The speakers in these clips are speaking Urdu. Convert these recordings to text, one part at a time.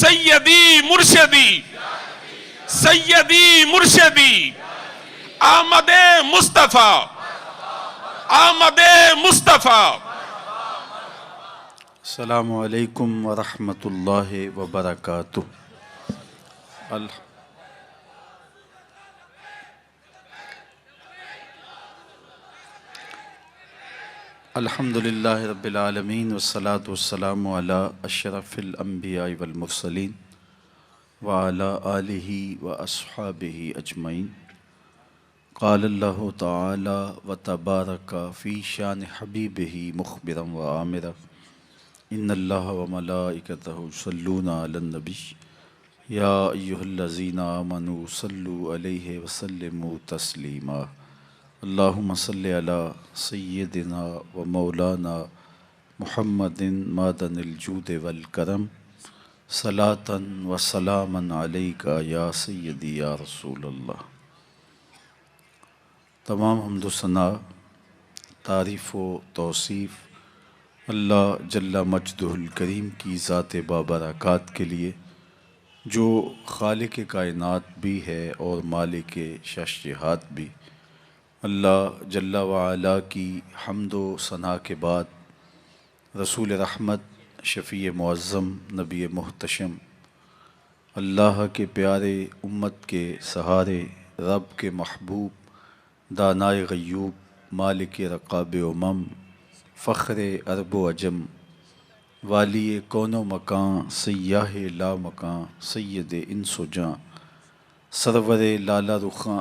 سیدی مرشدی سیدی مرشدی آمد مصطفیٰ آمد مصطفیٰ۔ السلام علیکم ورحمۃ اللہ وبرکاتہ۔ الحمد للہ رب العالمین والصلاة والسلام علی اشرف الانبیاء والمرسلین وعلی آلہ واصحابہ اجمعین۔ قال اللہ تعالی وتبارک فی شان حبیبہ مخبرا وآمرا ان اللہ وملائکتہ یصلون علی النبی یا ایہا الذین آمنوا صلوا علیہ وسلموا تسلیما۔ اللہم صلی علی سیدنا و مولانا محمد معدن الجود والکرم صلاۃ و سلاما علیک یا سیدی یا رسول اللہ۔ تمام حمد و ثنا، تعریف و توصیف اللہ جل مجدہ الکریم کی ذات بابرکات کے لیے، جو خالق کائنات بھی ہے اور مالک ششجہات بھی۔ اللہ جل وعلا کی حمد و ثنا کے بعد رسول رحمت، شفیع معظم، نبی محتشم، اللہ کے پیارے، امت کے سہارے، رب کے محبوب، دانائے غیوب، مالک رقاب امم، فخر عرب و عجم، والی کون و مکان، سیاہ لا مکان، سید انس و جاں، سرور لالا رخاں،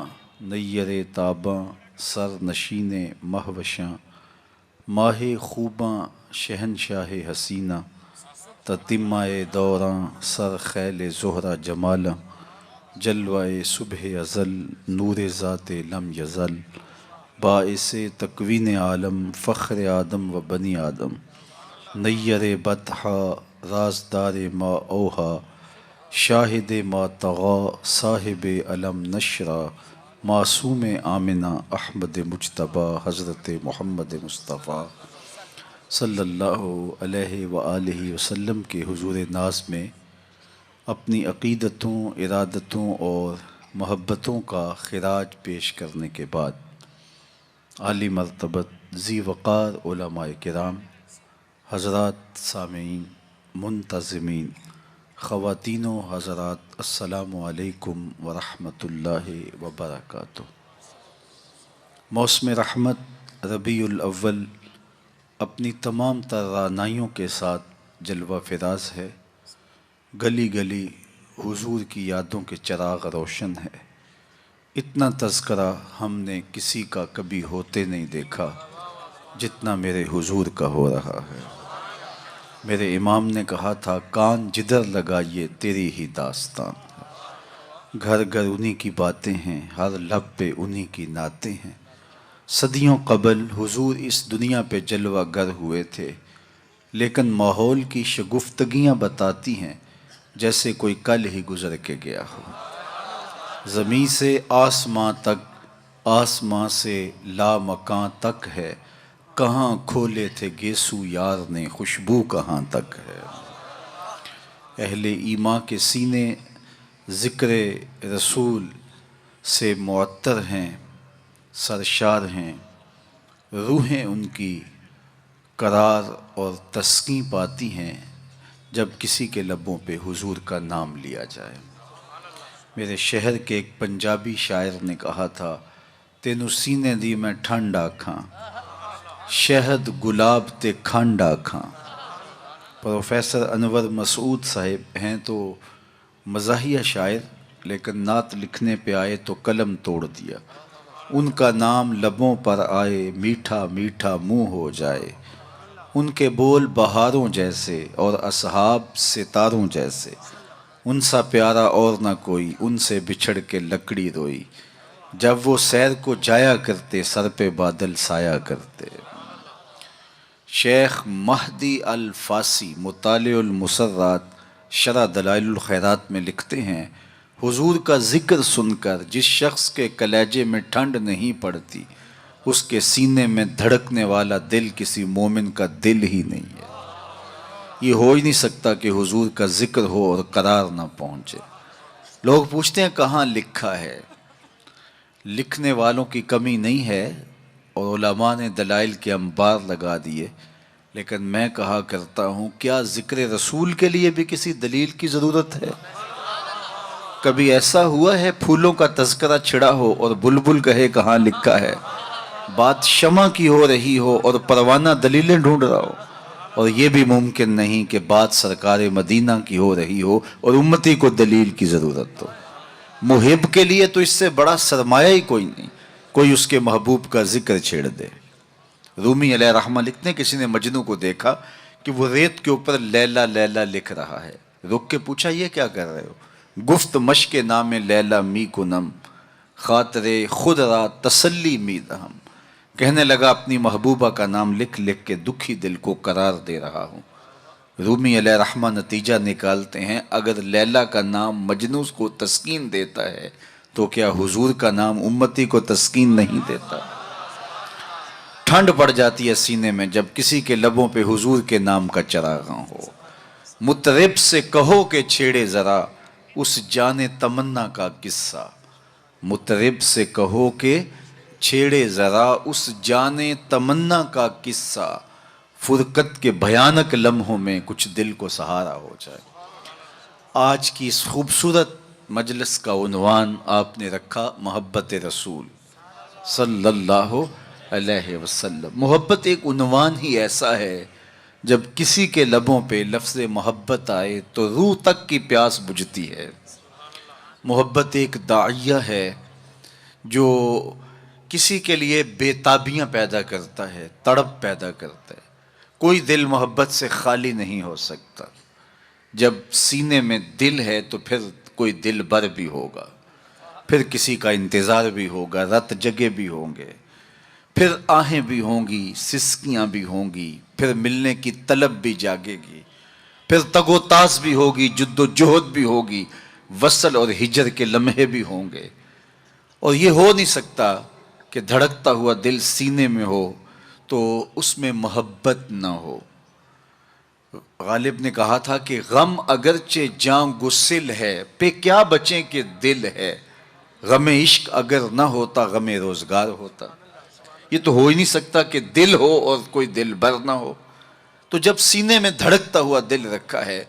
نیر تاباں، سر نشین مہوشاں، ماہ خوباں، شہنشاہ حسینہ، تتمہ دوراں، سر خیل زہرہ جمالاں، جلوہ صبح ازل، نور ذات لم یزل، باعث تکوین عالم، فخر آدم و بنی آدم، نیر بطحا، رازدار ما اوہا، شاہد ما طغا، صاحب علم نشرہ، معصوم آمنہ، احمد مجتبیٰ، حضرت محمد مصطفیٰ صلی اللہ علیہ وآلہ وسلم کے حضور ناز میں اپنی عقیدتوں، ارادتوں اور محبتوں کا خراج پیش کرنے کے بعد، عالی مرتبت ذی وقار علماء کرام، حضرات سامعین، منتظمین، خواتین و حضرات، السلام علیکم ورحمۃ اللہ وبرکاتہ۔ موسم رحمت ربیع الاول اپنی تمام تر رعنائیوں کے ساتھ جلوہ فراز ہے۔ گلی گلی حضور کی یادوں کے چراغ روشن ہے۔ اتنا تذکرہ ہم نے کسی کا کبھی ہوتے نہیں دیکھا جتنا میرے حضور کا ہو رہا ہے۔ میرے امام نے کہا تھا، کان جدھر لگائیے تیری ہی داستان ہے۔ گھر گھر انہی کی باتیں ہیں، ہر لب پہ انہی کی نعتیں ہیں۔ صدیوں قبل حضور اس دنیا پہ جلوہ گر ہوئے تھے، لیکن ماحول کی شگفتگیاں بتاتی ہیں جیسے کوئی کل ہی گزر کے گیا ہو۔ زمیں سے آسماں تک، آسماں سے لامکاں تک ہے، کہاں کھولے تھے گیسو یار نے، خوشبو کہاں تک ہے۔ اہل ایمان کے سینے ذکر رسول سے معطر ہیں، سرشار ہیں، روحیں ان کی قرار اور تسکین پاتی ہیں جب کسی کے لبوں پہ حضور کا نام لیا جائے۔ میرے شہر کے ایک پنجابی شاعر نے کہا تھا، تینوں سینے دی میں ٹھنڈ آکھاں، شہد گلاب تے کھنڈ آکھاں۔ پروفیسر انور مسعود صاحب ہیں تو مزاحیہ شاعر، لیکن نعت لکھنے پہ آئے تو قلم توڑ دیا۔ ان کا نام لبوں پر آئے، میٹھا میٹھا منہ ہو جائے۔ ان کے بول بہاروں جیسے اور اصحاب ستاروں جیسے، ان سا پیارا اور نہ کوئی، ان سے بچھڑ کے لکڑی روئی۔ جب وہ سیر کو جایا کرتے، سر پہ بادل سایا کرتے۔ شیخ مہدی الفاسی مطالع المسرات شرح دلائل الخیرات میں لکھتے ہیں، حضور کا ذکر سن کر جس شخص کے کلیجے میں ٹھنڈ نہیں پڑتی، اس کے سینے میں دھڑکنے والا دل کسی مومن کا دل ہی نہیں ہے۔ یہ ہو ہی نہیں سکتا کہ حضور کا ذکر ہو اور قرار نہ پہنچے۔ لوگ پوچھتے ہیں کہاں لکھا ہے؟ لکھنے والوں کی کمی نہیں ہے اور علماء نے دلائل کے انبار لگا دیے، لیکن میں کہا کرتا ہوں کیا ذکر رسول کے لیے بھی کسی دلیل کی ضرورت ہے؟ کبھی ایسا ہوا ہے پھولوں کا تذکرہ چھڑا ہو اور بلبل کہے کہاں لکھا ہے؟ بات شمع کی ہو رہی ہو اور پروانہ دلیلیں ڈھونڈ رہا ہو، اور یہ بھی ممکن نہیں کہ بات سرکار مدینہ کی ہو رہی ہو اور امتی کو دلیل کی ضرورت ہو۔ محب کے لیے تو اس سے بڑا سرمایہ ہی کوئی نہیں، کوئی اس کے محبوب کا ذکر چھیڑ دے۔ رومی علیہ رحمہ لکھتے ہیں کسی نے مجنو کو دیکھا کہ وہ ریت کے اوپر لیلا لیلا لکھ رہا ہے، رک کے پوچھا یہ کیا کر رہے ہو؟ گفت مشق نام لیلا می کنم، خاطر خود را تسلی می دہم، کہنے لگا اپنی محبوبہ کا نام لکھ لکھ کے دکھی دل کو قرار دے رہا ہوں۔ رومی علیہ رحمہ نتیجہ نکالتے ہیں اگر لیلا کا نام مجنو کو تسکین دیتا ہے تو کیا حضور کا نام امتی کو تسکین نہیں دیتا؟ ٹھنڈ پڑ جاتی ہے سینے میں جب کسی کے لبوں پہ حضور کے نام کا چراغاں ہو۔ مطرب سے کہو کہ چھیڑے ذرا اس جان تمنا کا قصہ، مطرب سے کہو کہ چھیڑے ذرا اس جان تمنا کا قصہ، فرقت کے بھیانک لمحوں میں کچھ دل کو سہارا ہو جائے۔ آج کی اس خوبصورت مجلس کا عنوان آپ نے رکھا محبت رسول صلی اللہ علیہ وسلم۔ محبت ایک عنوان ہی ایسا ہے جب کسی کے لبوں پہ لفظ محبت آئے تو روح تک کی پیاس بجھتی ہے۔ محبت ایک داعیہ ہے جو کسی کے لیے بے تابیاں پیدا کرتا ہے، تڑپ پیدا کرتا ہے۔ کوئی دل محبت سے خالی نہیں ہو سکتا۔ جب سینے میں دل ہے تو پھر کوئی دل بر بھی ہوگا، پھر کسی کا انتظار بھی ہوگا، رت جگے بھی ہوں گے، پھر آہیں بھی ہوں گی، سسکیاں بھی ہوں گی، پھر ملنے کی طلب بھی جاگے گی، پھر تگ و تاز بھی ہوگی، جد و جہد بھی ہوگی، وصل اور ہجر کے لمحے بھی ہوں گے۔ اور یہ ہو نہیں سکتا کہ دھڑکتا ہوا دل سینے میں ہو تو اس میں محبت نہ ہو۔ غالب نے کہا تھا کہ غم اگرچہ جاں گسل ہے، پہ کیا بچیں کہ دل ہے، غم عشق اگر نہ ہوتا غم روزگار ہوتا۔ یہ تو ہو ہی نہیں سکتا کہ دل ہو اور کوئی دل بر نہ ہو۔ تو جب سینے میں دھڑکتا ہوا دل رکھا ہے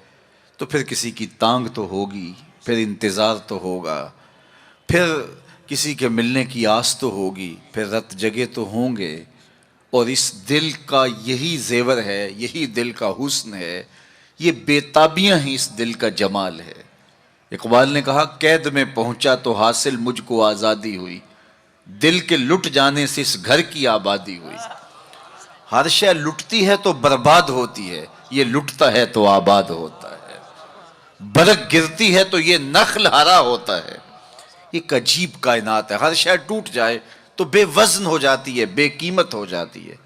تو پھر کسی کی تانگ تو ہوگی، پھر انتظار تو ہوگا، پھر کسی کے ملنے کی آس تو ہوگی، پھر رت جگے تو ہوں گے۔ اور اس دل کا یہی زیور ہے، یہی دل کا حسن ہے، یہ بے تابیاں ہی اس دل کا جمال ہے۔ اقبال نے کہا قید میں پہنچا تو حاصل مجھ کو آزادی ہوئی، دل کے لٹ جانے سے اس گھر کی آبادی ہوئی۔ ہر شے لٹتی ہے تو برباد ہوتی ہے، یہ لٹتا ہے تو آباد ہوتا ہے۔ برگ گرتی ہے تو یہ نخل ہرا ہوتا ہے۔ ایک عجیب کائنات ہے، ہر شے ٹوٹ جائے تو بے وزن ہو جاتی ہے، بے قیمت ہو جاتی ہے۔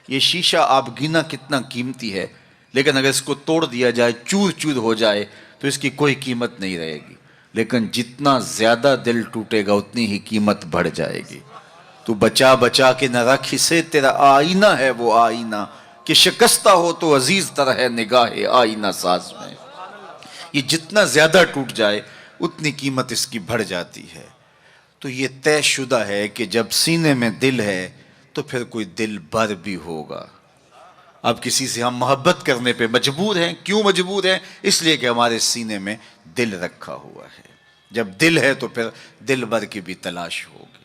یہ شیشہ آپ گنا کتنا قیمتی ہے، لیکن اگر اس کو توڑ دیا جائے، چور چور ہو جائے تو اس کی کوئی قیمت نہیں رہے گی۔ لیکن جتنا زیادہ دل ٹوٹے گا اتنی ہی قیمت بڑھ جائے گی۔ تو بچا بچا کے نہ رکھ اسے، تیرا آئینہ ہے وہ آئینہ، کہ شکستہ ہو تو عزیز تر ہے نگاہ آئینہ ساز میں۔ یہ جتنا زیادہ ٹوٹ جائے اتنی قیمت اس کی بڑھ جاتی ہے۔ تو یہ طے شدہ ہے کہ جب سینے میں دل ہے تو پھر کوئی دل بر بھی ہوگا۔ اب کسی سے ہم محبت کرنے پہ مجبور ہیں۔ کیوں مجبور ہیں؟ اس لیے کہ ہمارے سینے میں دل رکھا ہوا ہے۔ جب دل ہے تو پھر دل بر کی بھی تلاش ہوگی۔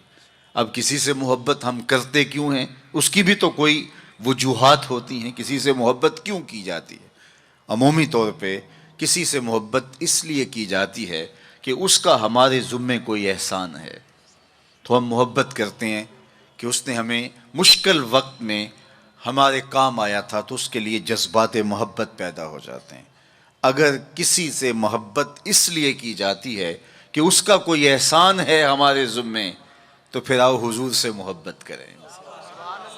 اب کسی سے محبت ہم کرتے کیوں ہیں؟ اس کی بھی تو کوئی وجوہات ہوتی ہیں، کسی سے محبت کیوں کی جاتی ہے؟ عمومی طور پہ کسی سے محبت اس لیے کی جاتی ہے کہ اس کا ہمارے ذمے کوئی احسان ہے، تو ہم محبت کرتے ہیں کہ اس نے ہمیں مشکل وقت میں ہمارے کام آیا تھا، تو اس کے لیے جذبات محبت پیدا ہو جاتے ہیں۔ اگر کسی سے محبت اس لیے کی جاتی ہے کہ اس کا کوئی احسان ہے ہمارے ذمے، تو پھر آؤ حضور سے محبت کریں،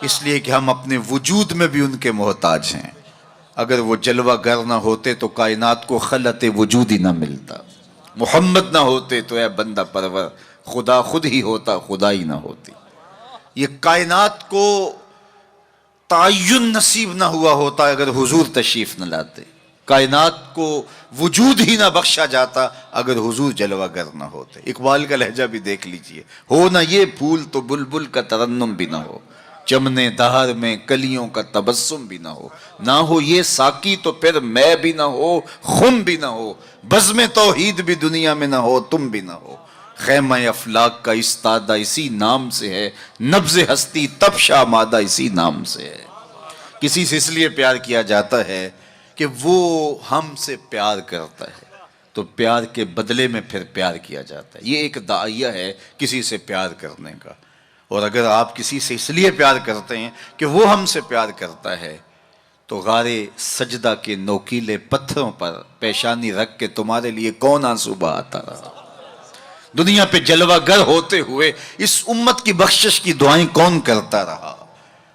اس لیے کہ ہم اپنے وجود میں بھی ان کے محتاج ہیں۔ اگر وہ جلوہ گر نہ ہوتے تو کائنات کو خلعت وجود ہی نہ ملتا، محمد نہ ہوتے تو اے بندہ پرور خدا خود ہی ہوتا، خدا ہی نہ ہوتی۔ یہ کائنات کو تعین نصیب نہ ہوا ہوتا اگر حضور تشریف نہ لاتے۔ کائنات کو وجود ہی نہ بخشا جاتا اگر حضور جلوہ گر نہ ہوتے۔ اقبال کا لہجہ بھی دیکھ لیجئے، ہو نہ یہ پھول تو بلبل کا ترنم بھی نہ ہو، چمنے دہر میں کلیوں کا تبسم بھی نہ ہو، نہ ہو یہ ساقی تو پھر میں بھی نہ ہو، خم بھی نہ ہو، بزم توحید بھی دنیا میں نہ ہو، تم بھی نہ ہو۔ خیمہ افلاک کا استادہ اسی نام سے ہے، نبض ہستی تب شامادہ اسی نام سے ہے۔ کسی سے اس لیے پیار کیا جاتا ہے کہ وہ ہم سے پیار کرتا ہے، تو پیار کے بدلے میں پھر پیار کیا جاتا ہے۔ یہ ایک داعیہ ہے کسی سے پیار کرنے کا۔ اور اگر آپ کسی سے اس لیے پیار کرتے ہیں کہ وہ ہم سے پیار کرتا ہے، تو غار سجدہ کے نوکیلے پتھروں پر پیشانی رکھ کے تمہارے لیے کون آنسو بہاتا رہا؟ دنیا پہ جلوہ گر ہوتے ہوئے اس امت کی بخشش کی دعائیں کون کرتا رہا؟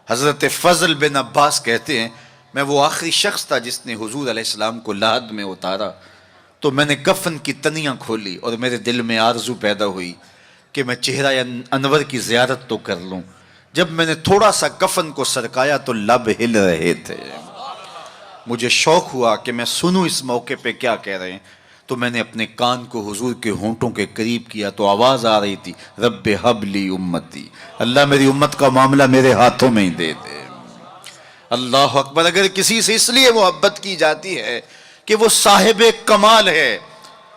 حضرت فضل بن عباس کہتے ہیں، میں وہ آخری شخص تھا جس نے حضور علیہ السلام کو لحد میں اتارا، تو میں نے کفن کی تنیاں کھولی اور میرے دل میں آرزو پیدا ہوئی کہ میں چہرہ انور کی زیارت تو کر لوں۔ جب میں نے تھوڑا سا کفن کو سرکایا تو لب ہل رہے تھے، مجھے شوق ہوا کہ میں سنوں اس موقع پہ کیا کہہ رہے ہیں، تو میں نے اپنے کان کو حضور کے ہونٹوں کے قریب کیا تو آواز آ رہی تھی، رب حب لی امتی، اللہ میری امت کا معاملہ میرے ہاتھوں میں ہی دے دے۔ اللہ اکبر۔ اگر کسی سے اس لیے محبت کی جاتی ہے کہ وہ صاحب کمال ہے،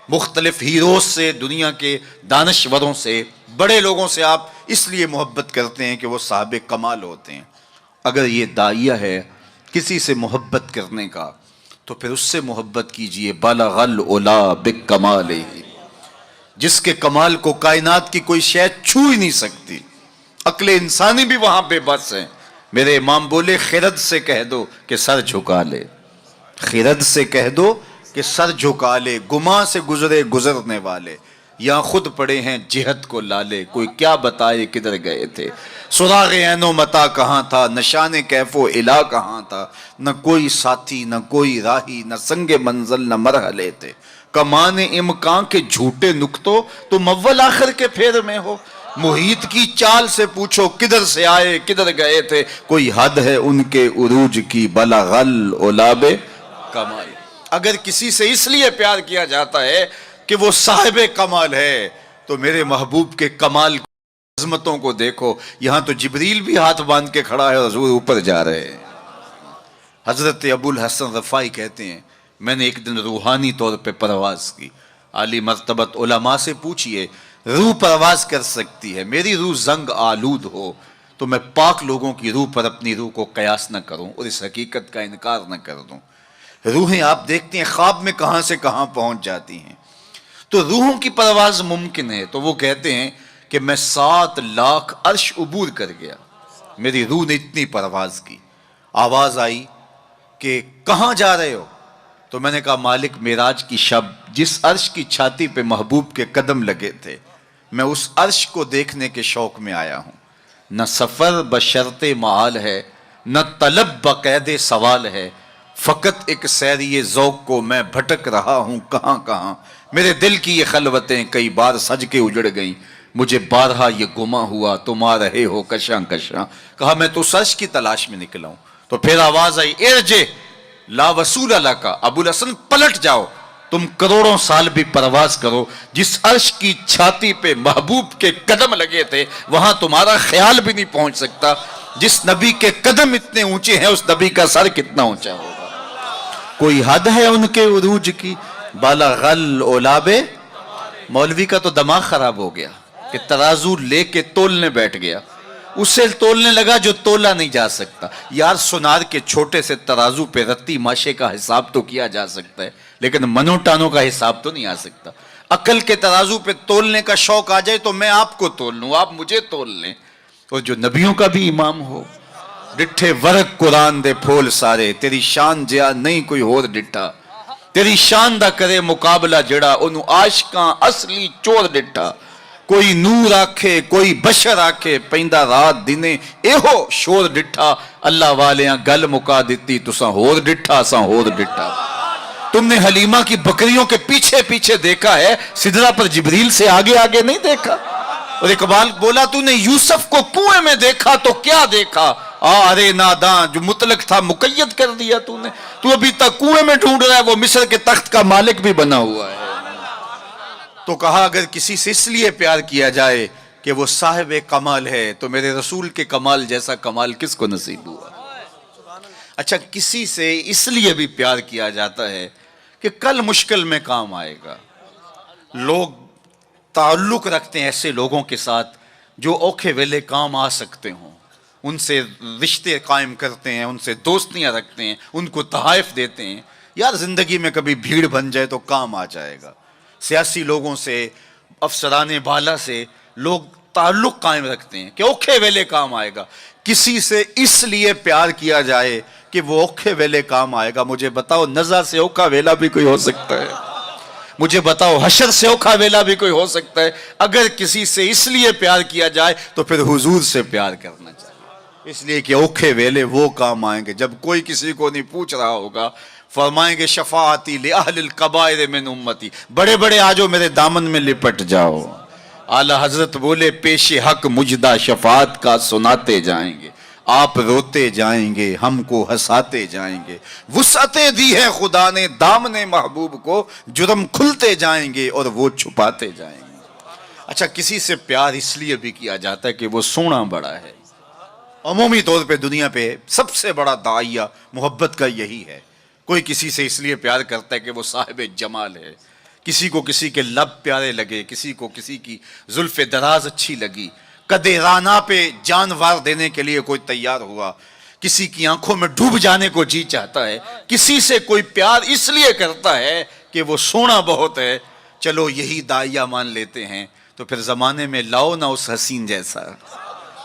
مختلف ہیروز سے، دنیا کے دانشوروں سے، بڑے لوگوں سے آپ اس لیے محبت کرتے ہیں کہ وہ صاحب کمال ہوتے ہیں۔ اگر یہ داعیہ ہے کسی سے محبت کرنے کا، تو پھر اس سے محبت کیجئے۔ بالغ العلا بکمالہ، جس کے کمال کو کائنات کی کوئی شے چھو ہی نہیں سکتی، عقل انسانی بھی وہاں بے بس ہے۔ میرے امام بولے، خرد سے کہہ دو کہ سر جھکا لے، خرد سے کہہ دو کہ سر جھکا لے، گماں سے گزرے گزرنے والے، یا خود پڑے ہیں جہت کو لالے، کوئی کیا بتائے کدھر گئے تھے، سراغ عین و متا کہاں تھا، نشان کیف و الا کہاں تھا، نہ کوئی ساتھی نہ کوئی راہی، نہ سنگ منزل نہ مرحلے تھے، کمان امکان کے جھوٹے نکتوں تم اول آخر کے پھیر میں ہو، محیط کی چال سے پوچھو کدھر سے آئے کدھر گئے تھے، کوئی حد ہے ان کے عروج کی، بلغ العلا بکمال۔ اگر کسی سے اس لیے پیار کیا جاتا ہے کہ وہ صاحب کمال ہے، تو میرے محبوب کے کمال عظمتوں کو دیکھو، یہاں تو جبریل بھی ہاتھ باندھ کے کھڑا ہے اور حضور اوپر جا رہے ہیں۔ حضرت ابو الحسن رفاعی کہتے ہیں، میں نے ایک دن روحانی طور پہ پرواز کی، عالی مرتبت علماء سے پوچھئے، روح پرواز کر سکتی ہے، میری روح زنگ آلود ہو تو میں پاک لوگوں کی روح پر اپنی روح کو قیاس نہ کروں اور اس حقیقت کا انکار نہ کر دوں۔ روحیں آپ دیکھتے ہیں خواب میں کہاں سے کہاں پہنچ جاتی ہیں، تو روحوں کی پرواز ممکن ہے۔ تو وہ کہتے ہیں کہ میں 7 لاکھ عرش عبور کر گیا، میری روح نے اتنی پرواز کی۔ آواز آئی کہ کہاں جا رہے ہو؟ تو میں نے کہا مالک معراج کی شب جس عرش کی چھاتی پہ محبوب کے قدم لگے تھے، میں اس عرش کو دیکھنے کے شوق میں آیا ہوں۔ نہ سفر بشرط معال ہے، نہ طلب بقید سوال ہے، فقط ایک سیری ذوق کو میں بھٹک رہا ہوں کہاں کہاں، میرے دل کی یہ خلوتیں کئی بار سج کے اجڑ گئیں، مجھے بارہا یہ گما ہوا تم آ رہے ہو کشاں کشاں۔ کہا میں تو سچ کی تلاش میں نکلا ہوں۔ تو پھر آواز آئی، ارجع لا وصول لک، ابو الحسن پلٹ جاؤ، تم کروڑوں سال بھی پرواز کرو، جس عرش کی چھاتی پہ محبوب کے قدم لگے تھے وہاں تمہارا خیال بھی نہیں پہنچ سکتا۔ جس نبی کے قدم اتنے اونچے ہیں اس نبی کا سر کتنا اونچا ہوگا۔ کوئی حد ہے ان کے عروج کی، بالغ العلا بکمال۔ مولوی کا تو دماغ خراب ہو گیا کہ ترازو لے کے تولنے بیٹھ گیا، اسے تولنے لگا جو تولا نہیں جا سکتا۔ یار سونار کے چھوٹے سے ترازو پہ رتی ماشے کا حساب تو کیا جا سکتا ہے، لیکن منو ٹانوں کا حساب تو نہیں آ سکتا۔ عقل کے ترازو پہ تولنے کا شوق آ جائے تو میں آپ کو تول لوں، آپ مجھے تول لیں۔ اور جو نبیوں کا بھی امام ہو، ڈٹھے ورق قرآن دے پھول سارے، تیری شان جیا نہیں کوئی ہور ڈٹھا، تیری شان دا کرے مقابلہ جڑا انہوں عاشقاں اصلی چور ڈٹھا۔ کوئی نور آکھے کوئی بشر آکھے، پیندہ رات دینے ایہو شور ڈٹھا، اللہ والیاں گل مکا دیتی تساں ہور ڈٹھا ساں ہور ڈٹھا۔ تم نے حلیمہ کی بکریوں کے پیچھے پیچھے دیکھا ہے، سدرہ پر جبریل سے آگے آگے نہیں دیکھا۔ اور اقبال بولا تو نے یوسف کو کنویں میں دیکھا تو کیا دیکھا، ارے ناداں، جو مطلق تھا مقید کر دیا تو نے، تو ابھی تک کنویں میں ڈھونڈ رہا ہے، وہ مصر کے تخت کا مالک بھی بنا ہوا ہے۔ تو کہا اگر کسی سے اس لیے پیار کیا جائے کہ وہ صاحب کمال ہے تو میرے رسول کے کمال جیسا کمال کس کو نصیب ہوا؟ اچھا، کسی سے اس لیے بھی پیار کیا جاتا ہے کہ کل مشکل میں کام آئے گا۔ لوگ تعلق رکھتے ہیں ایسے لوگوں کے ساتھ جو اوکھے ویلے کام آ سکتے ہوں، ان سے رشتے قائم کرتے ہیں، ان سے دوستیاں رکھتے ہیں، ان کو تحائف دیتے ہیں۔ یار زندگی میں کبھی بھیڑ بن جائے تو کام آ جائے گا۔ سیاسی لوگوں سے، افسران بالا سے لوگ تعلق قائم رکھتے ہیں کہ اوکھے ویلے کام آئے گا۔ کسی سے اس لیے پیار کیا جائے کہ وہ اوکھے ویلے کام آئے گا۔ مجھے بتاؤ نزع سے اوکھا ویلا بھی کوئی ہو سکتا ہے؟ مجھے بتاؤ حشر سے اوکھا ویلا بھی کوئی ہو سکتا ہے؟ اگر کسی سے اس لیے پیار کیا جائے تو پھر حضور سے پیار کرنا چاہیے، اس لیے کہ اوکھے ویلے وہ کام آئیں گے جب کوئی کسی کو نہیں پوچھ رہا ہوگا۔ فرمائیں گے شفاعتی لأہل الکبائر من امتی، بڑے بڑے آجو میرے دامن میں لپٹ جاؤ۔ اعلی حضرت بولے پیش حق مجدہ شفاعت کا سناتے جائیں گے، آپ روتے جائیں گے، ہم کو ہنساتے جائیں گے۔ وسعتیں دی ہے خدا نے دامن محبوب کو، جرم کھلتے جائیں گے اور وہ چھپاتے جائیں گے۔ اچھا، کسی سے پیار اس لیے بھی کیا جاتا ہے کہ وہ سونا بڑا ہے۔ عمومی طور پہ دنیا پہ سب سے بڑا داعیہ محبت کا یہی ہے۔ کوئی کسی سے اس لیے پیار کرتا ہے کہ وہ صاحب جمال ہے، کسی کو کسی کے لب پیارے لگے، کسی کو کسی کی زلف دراز اچھی لگی، قدِ رانا پہ جانوار دینے کے لیے کوئی تیار ہوا، کسی کی آنکھوں میں ڈوب جانے کو جی چاہتا ہے، کسی سے کوئی پیار اس لیے کرتا ہے کہ وہ سونا بہت ہے۔ چلو یہی داعیہ مان لیتے ہیں تو پھر زمانے میں لاؤ نہ اس حسین جیسا۔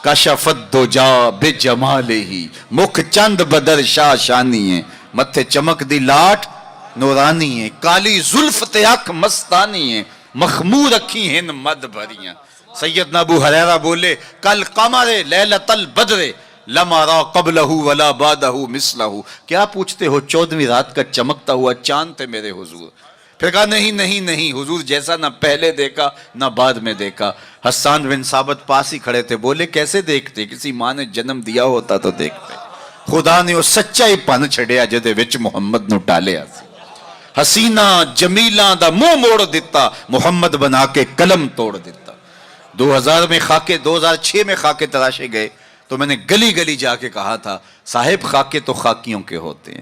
کشفت دجا بجمالہ، مکھ چند بدر شاہ شانی ہے، متھے چمک دی لاٹ نورانی ہے، کالی زلف تیاک مستانی ہے، مخمور رکھی ہیں مد بھریاں۔ سیدنا ابو ہریرہ بولے کل قمر لیلۃ البدر لما را قبلہ ولا بعدہ مثلہ، کیا پوچھتے ہو 14ویں رات کا چمکتا ہوا چاند تھے میرے حضور۔ پھر کہا نہیں نہیں نہیں، حضور جیسا نہ پہلے دیکھا نہ بعد میں دیکھا۔ حسان بن ثابت پاس ہی کھڑے تھے، بولے کیسے دیکھتے؟ کسی ماں نے جنم دیا ہوتا تو دیکھتے۔ خدا نے وہ سچا ہی پن چھڑیا جدے وچ محمد نو ٹالیا سی۔ حسینہ جمیلہ دا منہ موڑ دیتا، محمد بنا کے قلم توڑ دیتا۔ 2006 میں خاکے تراشے گئے تو میں نے گلی گلی جا کے کہا تھا صاحب خاکے تو خاکیوں کے ہوتے ہیں،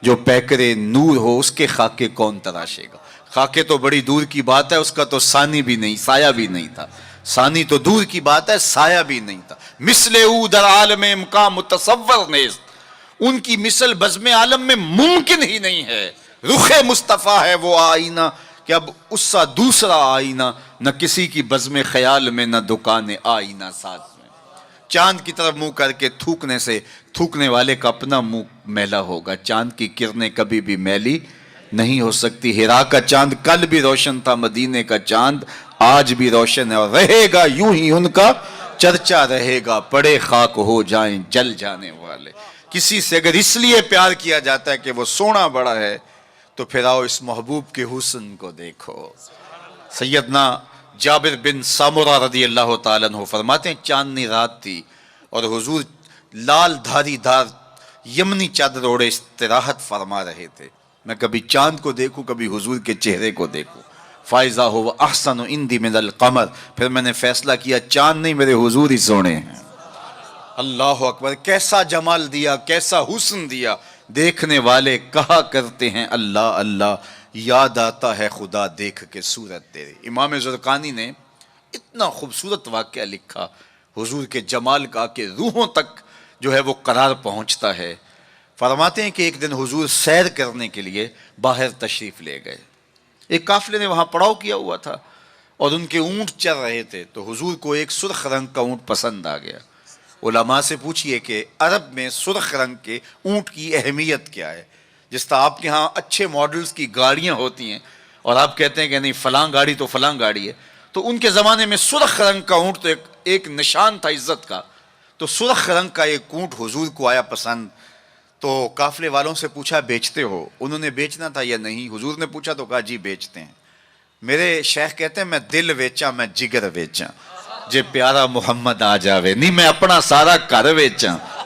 جو پیکرے نور ہو اس کے خاکے کون تراشے گا؟ خاکے تو بڑی دور کی بات ہے، اس کا تو ثانی بھی نہیں، سایہ بھی نہیں تھا۔ ثانی تو دور کی بات ہے، سایہ بھی نہیں تھا۔ مثل او در عالم امکان متصور نیست، ان کی مثل بزم عالم میں ممکن ہی نہیں ہے۔ رخ مصطفیٰ ہے وہ آئینہ کہ اب اس سا دوسرا آئینہ، نہ کسی کی بزم خیال میں نہ دکان آئینہ ساز میں۔ چاند کی طرف منہ کر کے تھوکنے سے تھوکنے والے کا اپنا منہ میلا ہوگا۔ چاند کی کرنیں کبھی بھی میلی نہیں ہو سکتی۔ ہرا کا چاند کل بھی روشن تھا، مدینے کا چاند آج بھی روشن ہے، اور رہے گا یوں ہی ان کا چرچا رہے گا، پڑے خاک ہو جائیں جل جانے والے۔ کسی سے اگر اس لیے پیار کیا جاتا ہے کہ وہ سونا بڑا ہے تو پھر آؤ اس محبوب کے حسن کو دیکھو۔ سیدنا جابر بن سامورہ رضی اللہ تعالیٰ عنہ فرماتے ہیں چاندنی رات تھی اور حضور لال دھاری دار یمنی چادر اوڑے استراحت فرما رہے تھے۔ میں کبھی چاند کو دیکھوں، کبھی حضور کے چہرے کو دیکھوں۔ فائزہ ہو احسن عندی من القمر، پھر میں نے فیصلہ کیا چاند نہیں میرے حضور ہی سونے ہیں۔ اللہ اکبر، کیسا جمال دیا، کیسا حسن دیا۔ دیکھنے والے کہا کرتے ہیں اللہ اللہ، یاد آتا ہے خدا دیکھ کے صورت تیری۔ امام زرقانی نے اتنا خوبصورت واقعہ لکھا حضور کے جمال کا کہ روحوں تک جو ہے وہ قرار پہنچتا ہے۔ فرماتے ہیں کہ ایک دن حضور سیر کرنے کے لیے باہر تشریف لے گئے۔ ایک قافلے نے وہاں پڑاؤ کیا ہوا تھا اور ان کے اونٹ چر رہے تھے، تو حضور کو ایک سرخ رنگ کا اونٹ پسند آ گیا۔ علماء سے پوچھئے کہ عرب میں سرخ رنگ کے اونٹ کی اہمیت کیا ہے؟ جس طرح آپ کے ہاں اچھے ماڈلز کی گاڑیاں ہوتی ہیں اور آپ کہتے ہیں کہ نہیں فلاں گاڑی تو فلاں گاڑی ہے، تو ان کے زمانے میں سرخ رنگ کا اونٹ تو ایک نشان تھا عزت کا۔ تو سرخ رنگ کا ایک اونٹ حضور کو آیا پسند، تو قافلے والوں سے پوچھا بیچتے ہو؟ انہوں نے بیچنا تھا یا نہیں؟ حضور نے پوچھا تو کہا جی بیچتے ہیں۔ میرے شیخ کہتے ہیں میں دل ویچاں میں جگر ویچاں، جے پیارا محمد آ جاوے، نہیں میں اپنا سارا گھر ویچاں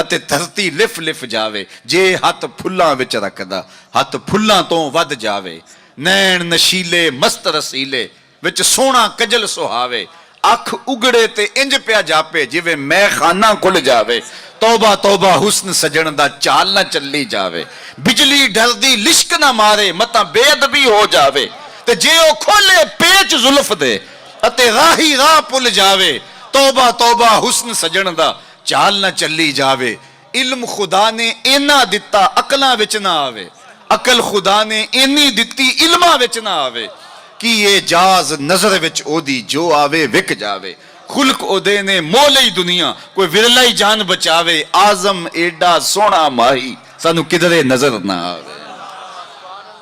ਅਤੇ ਧਰਤੀ ਲਿਫ ਲਿਫ ਜਾਵੇ। ਜੇ ਹੱਥ ਫੁੱਲਾਂ ਵਿੱਚ ਰੱਖਦਾ ਹੱਥ ਫੁੱਲਾਂ ਤੋਂ ਵੱਧ ਜਾਵੇ। ਨੈਣ ਨਸ਼ੀਲੇ ਮਸਤ ਰਸੀਲੇ ਵਿੱਚ ਸੋਹਣਾ ਕਜਲ ਸੁਹਾਵੇ। ਅੱਖ ਉਗੜੇ ਤੇ ਇੰਜ ਪਿਆ ਜਾਪੇ ਜਿਵੇਂ ਮੈਖਾਨਾ ਖੁੱਲ ਜਾਵੇ। ਤੌਬਾ ਤੌਬਾ ਹੁਸਨ ਸਜਣ ਦਾ ਚਾਲ ਨਾ ਚੱਲੀ ਜਾਵੇ। ਬਿਜਲੀ ਡਰਦੀ ਲਿਸ਼ਕ ਨਾ ਮਾਰੇ ਮਤਾਂ ਬੇਅਦਬੀ ਹੋ ਜਾਵੇ। ਤੇ ਜੇ ਉਹ ਖੋਲੇ ਪੇਚ ਜ਼ੁਲਫ ਦੇ ਅਤੇ ਰਾਹੀ ਰਾਹ ਭੁੱਲ ਜਾਵੇ। ਤੌਬਾ ਤੌਬਾ ਹੁਸਨ ਸਜਣ ਦਾ ਚਾਲ ਨਾ ਚੱਲੀ ਜਾਵੇ। ਇਲਮ ਖੁਦਾ ਨੇ ਇੰਨਾ ਦਿੱਤਾ ਅਕਲਾਂ ਵਿੱਚ ਨਾ ਆਵੇ। ਅਕਲ ਖੁਦਾ ਨੇ ਇੰਨੀ ਦਿੱਤੀ ਇਲਮਾਂ ਵਿੱਚ ਨਾ ਆਵੇ ਕਿ ਇਹ ਜਾਜ਼ ਨਜ਼ਰ ਵਿੱਚ ਉਹਦੀ ਜੋ ਆਵੇ ਵਿਕ ਜਾਵੇ। ਖੁਲਕ ਉਹਦੇ ਨੇ ਮੋਹ ਲਈ ਦੁਨੀਆ ਕੋਈ ਵਿਰਲਾ ਹੀ ਜਾਨ ਬਚਾਵੇ। ਆਜ਼ਮ ਏਡਾ ਸੋਹਣਾ ਮਾਹੀ ਸਾਨੂੰ ਕਿਧਰੇ ਨਜ਼ਰ ਨਾ ਆਵੇ।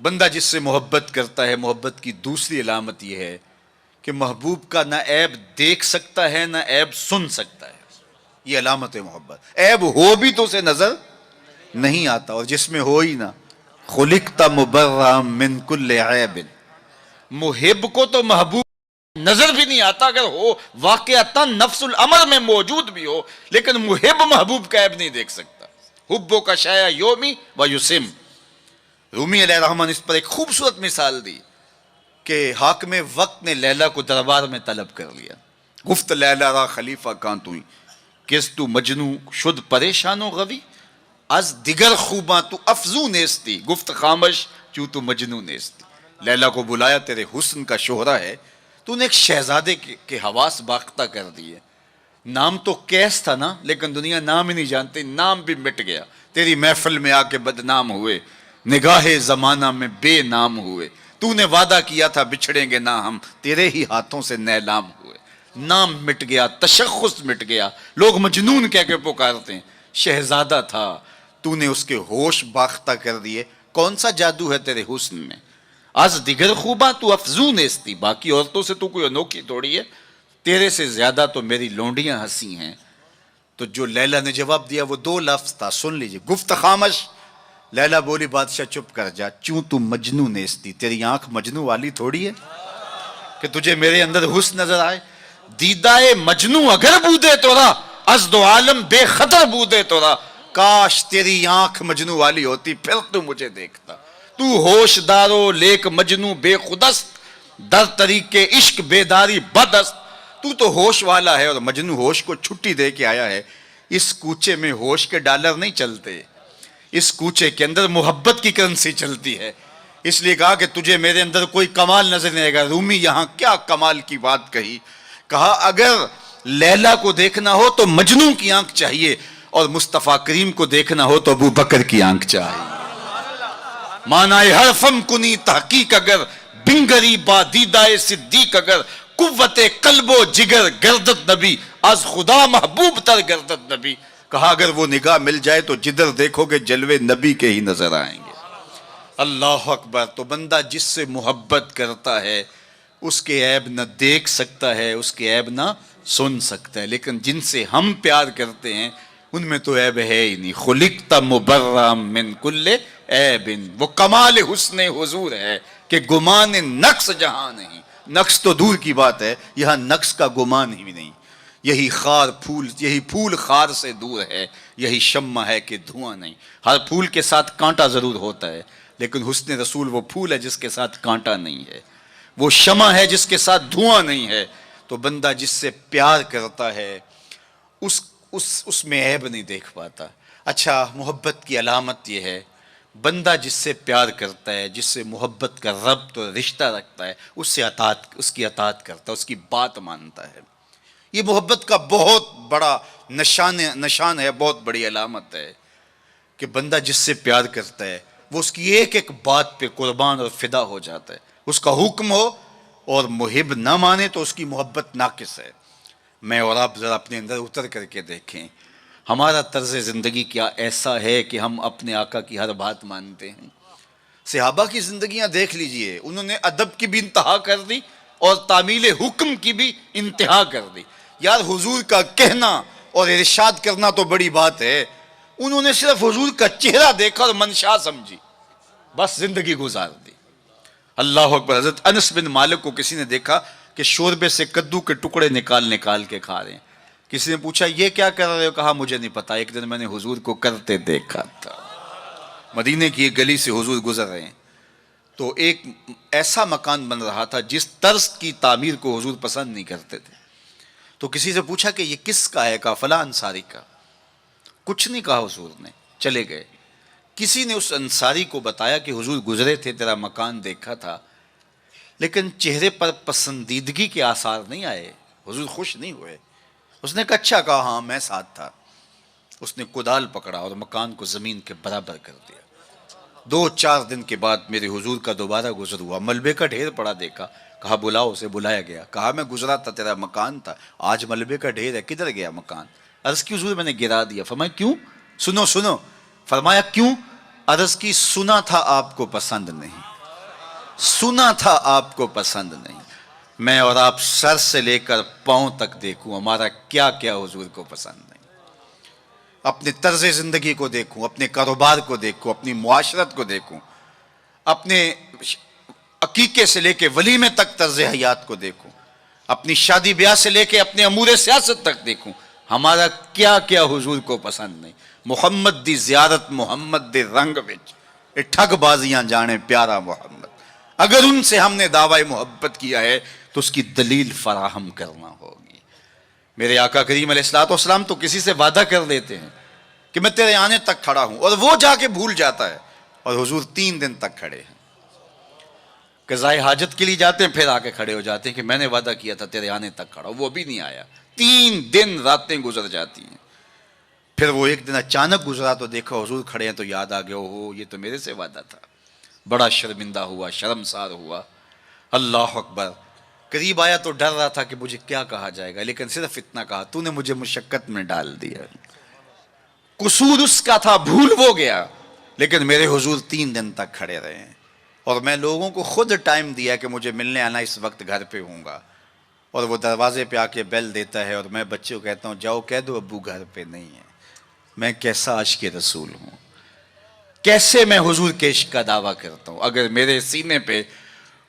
بندہ جس سے محبت کرتا ہے، محبت کی دوسری علامت یہ ہے کہ محبوب کا نہ عیب دیکھ سکتا ہے نہ عیب سن سکتا ہے. یہ علامت ہے محبت. عیب ہو بھی تو اسے نظر نہیں آتا، اور جس میں ہو ہی نہ، خلقت مبرأ من کل عیب. محب کو تو محبوب نظر بھی نہیں آتا، اگر ہو واقعتا نفس الامر میں موجود بھی ہو، لیکن محب محبوب کا عیب نہیں دیکھ سکتا. حبو کا شایا یومی و یسم. رومی علیہ الرحمن اس پر ایک خوبصورت مثال دی کہ حاکم وقت نے لیلا کو دربار میں طلب کر لیا. گفت لیلا را خلیفہ کان توئی کس تو مجنو شد پریشان و غوی از دیگر خوباں تو افزو نیستی گفت خامش چوں تو مجنو نیستی. لیلا کو بلایا، تیرے حسن کا شہرہ ہے، تو نے ایک شہزادے کے حواس باختہ کر دیے. نام تو کیس تھا نا، لیکن دنیا نام ہی نہیں جانتی، نام بھی مٹ گیا. تیری محفل میں آ کے بدنام ہوئے، نگاہ زمانہ میں بے نام ہوئے. تو نے وعدہ کیا تھا بچھڑیں گے نہ ہم، تیرے ہی ہاتھوں سے نیلام ہوئے. نام مٹ گیا، تشخص مٹ گیا، لوگ مجنون کہہ کے پکارتے ہیں. شہزادہ تھا، تو نے اس کے ہوش باختہ کر دیے. کون سا جادو ہے تیرے حسن میں؟ از دیگر خوباں تو افزون نیستی. باقی عورتوں سے تو کوئی انوکھی تھوڑی ہے، تیرے سے زیادہ تو میری لونڈیاں ہنسی ہیں. تو جو لیلا نے جواب دیا وہ دو لفظ تھا، سن لیجئے. گفت خامش. لیلا بولی بادشاہ چپ کر جا، چوں تو مجنو نیستی. تیری آنکھ مجنو والی تھوڑی ہے کہ تجھے میرے اندر حسن نظر آئے. دیدائے مجنو اگر بودے تورا از دو عالم بے خطر بودے تورا. کاش تیری آنکھ مجنو والی ہوتی، پھر تو مجھے دیکھتا. تو ہوش دارو لیک مجنو بے خودست در طریق عشق بیداری بدست. تو ہوش والا ہے اور مجنو ہوش کو چھٹی دے کے آیا ہے. اس کوچے میں ہوش کے ڈالر نہیں چلتے، اس کوچے کے اندر محبت کی کرنسی چلتی ہے. اس لیے کہا کہ تجھے میرے اندر کوئی کمال نظر نہیں آئے گا. رومی یہاں کیا کمال کی بات کہی. کہا اگر لیلا کو دیکھنا ہو تو مجنو کی آنکھ چاہیے، اور مصطفیٰ کریم کو دیکھنا ہو تو ابو بکر کی آنکھ چاہیے. معنی حرفم کنی تحقیق اگر بنگری با دیدائے صدیق اگر قوت قلب و جگر گردت نبی از خدا محبوب تر گردت نبی. کہا اگر وہ نگاہ مل جائے تو جدھر دیکھو گے جلوے نبی کے ہی نظر آئیں گے. اللہ اکبر. تو بندہ جس سے محبت کرتا ہے اس کے عیب نہ دیکھ سکتا ہے، اس کے عیب نہ سن سکتا ہے. لیکن جن سے ہم پیار کرتے ہیں ان میں تو عیب ہے ہی نہیں. خلقت مبرأ من کل عیب. وہ کمال حسن حضور ہے کہ گمان نقص جہاں نہیں. نقص تو دور کی بات ہے، یہاں نقص کا گمان ہی نہیں. یہی پھول خار سے دور ہے، یہی شمع ہے کہ دھواں نہیں. ہر پھول کے ساتھ کانٹا ضرور ہوتا ہے، لیکن حسن رسول وہ پھول ہے جس کے ساتھ کانٹا نہیں ہے، وہ شمع ہے جس کے ساتھ دھواں نہیں ہے. تو بندہ جس سے پیار کرتا ہے اس میں عیب نہیں دیکھ پاتا. اچھا، محبت کی علامت یہ ہے بندہ جس سے پیار کرتا ہے، جس سے محبت کا ربط اور رشتہ رکھتا ہے، اس کی اطاعت کرتا ہے، اس کی بات مانتا ہے. یہ محبت کا بہت بڑا نشان ہے، بہت بڑی علامت ہے کہ بندہ جس سے پیار کرتا ہے وہ اس کی ایک ایک بات پہ قربان اور فدا ہو جاتا ہے. اس کا حکم ہو اور محب نہ مانے تو اس کی محبت ناقص ہے. میں اور آپ ذرا اپنے اندر اتر کر کے دیکھیں، ہمارا طرز زندگی کیا ایسا ہے کہ ہم اپنے آقا کی ہر بات مانتے ہیں. صحابہ کی زندگیاں دیکھ لیجئے، انہوں نے ادب کی بھی انتہا کر دی اور تعمیل حکم کی بھی انتہا کر دی. یار حضور کا کہنا اور ارشاد کرنا تو بڑی بات ہے، انہوں نے صرف حضور کا چہرہ دیکھا اور منشا سمجھی، بس زندگی گزار دی. اللہ اکبر. حضرت انس بن مالک کو کسی نے دیکھا کہ شوربے سے کدو کے ٹکڑے نکال کے کھا رہے ہیں. کسی نے پوچھا یہ کیا کر رہے ہو؟ کہا مجھے نہیں پتا، ایک دن میں نے حضور کو کرتے دیکھا تھا. مدینے کی ایک گلی سے حضور گزر رہے ہیں تو ایک ایسا مکان بن رہا تھا جس طرز کی تعمیر کو حضور پسند نہیں کرتے تھے. تو کسی سے پوچھا کہ یہ کس کا ہے؟ کہا فلاں انصاری کا. کچھ نہیں کہا حضور نے، چلے گئے. کسی نے اس انصاری کو بتایا کہ حضور گزرے تھے، تیرا مکان دیکھا تھا، لیکن چہرے پر پسندیدگی کے آثار نہیں آئے، حضور خوش نہیں ہوئے. اس نے کہا اچھا. کہا ہاں میں ساتھ تھا. اس نے کدال پکڑا اور مکان کو زمین کے برابر کر دیا. 2-4 دن کے بعد میرے حضور کا دوبارہ گزر ہوا، ملبے کا ڈھیر پڑا دیکھا. کہا بلاؤ. اسے بلایا گیا. کہا میں گزرا تھا، تیرا مکان تھا، آج ملبے کا ڈھیر ہے، کدھر گیا مکان؟ عرض کی حضور میں نے گرا دیا. فرمایا کیوں؟ سنو. فرمایا کیوں؟ عرض کی سنا تھا آپ کو پسند نہیں، سنا تھا آپ کو پسند نہیں، میں اور آپ سر سے لے کر پاؤں تک دیکھوں ہمارا کیا کیا حضور کو پسند نہیں، اپنے طرز زندگی کو دیکھوں، اپنے کاروبار کو دیکھوں، اپنی معاشرت کو دیکھوں، اپنے عقیقے سے لے کے ولیمے تک طرز حیات کو دیکھوں، اپنی شادی بیاہ سے لے کے اپنے امور سیاست تک دیکھوں، ہمارا کیا کیا حضور کو پسند نہیں۔ محمد دی زیارت محمد دے رنگ وچ اے ٹھگ بازیاں جانے پیارا محمد، اگر ان سے ہم نے دعوی محبت کیا ہے تو اس کی دلیل فراہم کرنا ہوگی۔ میرے آقا کریم علیہ الصلوۃ والسلام تو کسی سے وعدہ کر لیتے ہیں کہ میں تیرے آنے تک کھڑا ہوں، اور وہ جا کے بھول جاتا ہے، اور حضور 3 دن تک کھڑے ہیں، قضائے حاجت کے لیے جاتے ہیں، پھر آ کے کھڑے ہو جاتے ہیں کہ میں نے وعدہ کیا تھا تیرے آنے تک کھڑا ہوں، وہ بھی نہیں آیا، 3 دن راتیں گزر جاتی ہیں، پھر وہ ایک دن اچانک گزرا تو دیکھا حضور کھڑے ہیں، تو یاد آ گیا اوہ یہ تو میرے سے وعدہ تھا، بڑا شرمندہ ہوا، شرمسار ہوا۔ اللہ اکبر، قریب آیا تو ڈر رہا تھا کہ مجھے کیا کہا جائے گا، لیکن صرف اتنا کہا تو نے مجھے مشقت میں ڈال دیا، قصور اس کا تھا، بھول وہ گیا، لیکن میرے حضور 3 دن تک کھڑے رہے ہیں، اور میں لوگوں کو خود ٹائم دیا کہ مجھے ملنے آنا، اس وقت گھر پہ ہوں گا، اور وہ دروازے پہ آ کے بیل دیتا ہے، اور میں بچے کو کہتا ہوں جاؤ کہہ دو ابو گھر پہ نہیں ہے۔ میں کیسا عاشق رسول ہوں، کیسے میں حضور کے عشق کا دعویٰ کرتا ہوں۔ اگر میرے سینے پہ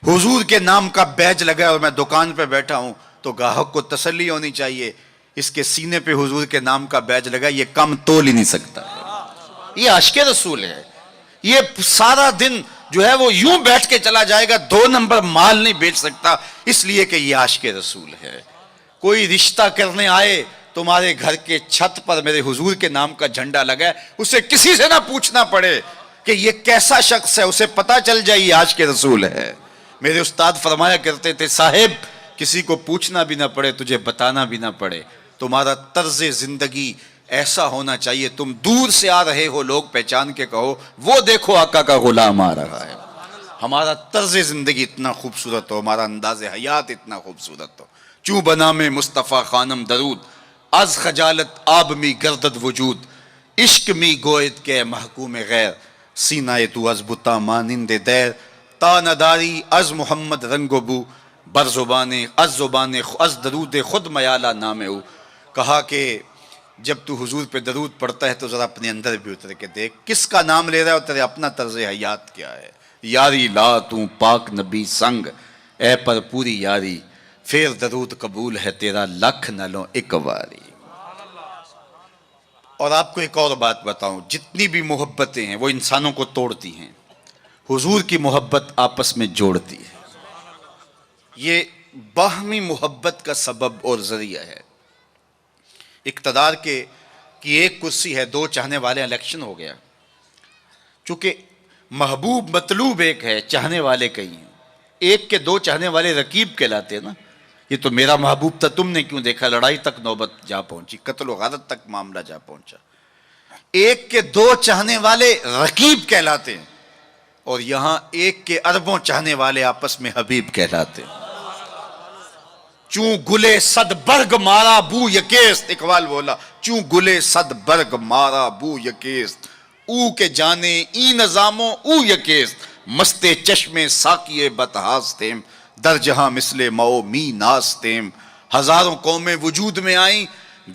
حضور کے نام کا بیج لگا ہے اور میں دکان پہ بیٹھا ہوں تو گاہک کو تسلی ہونی چاہیے، اس کے سینے پہ حضور کے نام کا بیج لگا، یہ کم تول ہی نہیں سکتا، یہ عاشق رسول ہے۔ یہ سارا دن جو ہے وہ یوں بیٹھ کے چلا جائے گا، 2 نمبر مال نہیں بیچ سکتا، اس لیے کہ یہ عاشق رسول ہے۔ کوئی رشتہ کرنے آئے تمہارے گھر کے چھت پر میرے حضور کے نام کا جھنڈا لگا ہے، اسے کسی سے نہ پوچھنا پڑے کہ یہ کیسا شخص ہے، اسے پتا چل جائے یہ عاشق رسول ہے۔ میرے استاد فرمایا کرتے تھے صاحب کسی کو پوچھنا بھی نہ پڑے، تجھے بتانا بھی نہ پڑے، تمہارا طرز زندگی ایسا ہونا چاہیے، تم دور سے آ رہے ہو لوگ پہچان کے کہو وہ دیکھو آقا کا غلام آ رہا ہے۔ ہمارا طرز زندگی اتنا خوبصورت ہو، ہمارا انداز حیات اتنا خوبصورت ہو، چوں بنا میں مصطفیٰ خانم درود، از خجالت آب می گردد وجود، عشق می گوید کے محکوم غیر، سینہ تو از بتا مانند دیر، تا نداری از محمد رنگ و بو، بر زبان از درود خود میالہ نام او۔ کہا کہ جب تو حضور پہ درود پڑھتا ہے تو ذرا اپنے اندر بھی اتر کے دیکھ کس کا نام لے رہا ہے اور تیرے اپنا طرز حیات کیا ہے۔ یاری لا تو پاک نبی سنگ، اے پر پوری یاری، پھر درود قبول ہے تیرا لکھ نہ لو ایک واری۔ اور آپ کو ایک اور بات بتاؤں، جتنی بھی محبتیں ہیں وہ انسانوں کو توڑتی ہیں، حضور کی محبت آپس میں جوڑتی ہے، یہ باہمی محبت کا سبب اور ذریعہ ہے۔ اقتدار کی ایک کرسی ہے، 2 چاہنے والے، الیکشن ہو گیا، چونکہ محبوب مطلوب ایک ہے، چاہنے والے کئی ہیں، ایک کے 2 چاہنے والے رقیب کہلاتے ہیں نا، یہ تو میرا محبوب تھا تم نے کیوں دیکھا، لڑائی تک نوبت جا پہنچی، قتل و غارت تک معاملہ جا پہنچا۔ ایک کے 2 چاہنے والے رقیب کہلاتے ہیں، اور یہاں ایک کے اربوں چاہنے والے آپس میں حبیب کہلاتے ہیں۔ چوں گلے صد برگ مارا بو یکیست، اقبال بولا چوں گلے صد برگ مارا بو یکیست، او کے جانے ای نظاموں او یکیست، مستے چشمے ساکیے بتہاستیم، در جہاں مثل مو می ناستیم، ہزاروں قومیں وجود میں آئیں،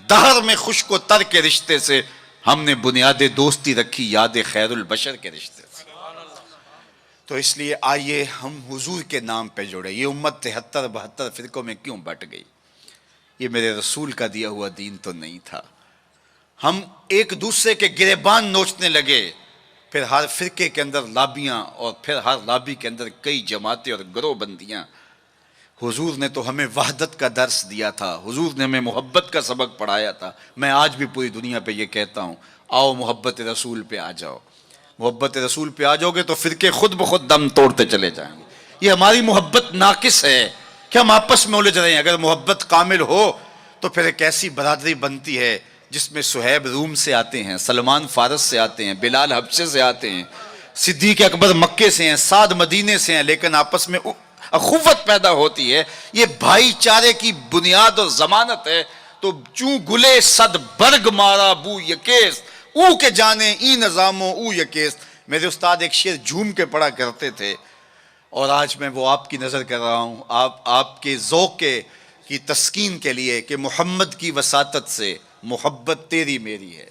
دہر میں خشک و تر کے رشتے سے، ہم نے بنیاد دوستی رکھی یاد خیر البشر کے رشتے سے۔ تو اس لیے آئیے ہم حضور کے نام پہ جوڑے۔ یہ امت 73-72 فرقوں میں کیوں بٹ گئی؟ یہ میرے رسول کا دیا ہوا دین تو نہیں تھا۔ ہم ایک دوسرے کے گریبان نوچنے لگے، پھر ہر فرقے کے اندر لابیاں، اور پھر ہر لابی کے اندر کئی جماعتیں اور گروہ بندیاں۔ حضور نے تو ہمیں وحدت کا درس دیا تھا، حضور نے ہمیں محبت کا سبق پڑھایا تھا۔ میں آج بھی پوری دنیا پہ یہ کہتا ہوں، آؤ محبت رسول پہ آ جاؤ، محبت رسول پہ آ جاؤ گے تو فرقے خود بخود دم توڑتے چلے جائیں گے۔ یہ ہماری محبت ناقص ہے کہ ہم آپس میں الجھ رہے ہیں۔ اگر محبت کامل ہو تو پھر ایک ایسی برادری بنتی ہے جس میں صہیب روم سے آتے ہیں، سلمان فارس سے آتے ہیں، بلال حبشے سے آتے ہیں، صدیق اکبر مکے سے ہیں، سعد مدینے سے ہیں، لیکن آپس میں اخوت پیدا ہوتی ہے۔ یہ بھائی چارے کی بنیاد اور ضمانت ہے۔ تو چوں گلے صد برگ مارا بو یکیست، او کے جانے ای نظاموں او یکیست، میرے استاد ایک شعر جھوم کے پڑھا کرتے تھے، اور آج میں وہ آپ کی نظر کر رہا ہوں، آپ کے ذوق کی تسکین کے لیے کہ محمد کی وساطت سے محبت تیری میری ہے۔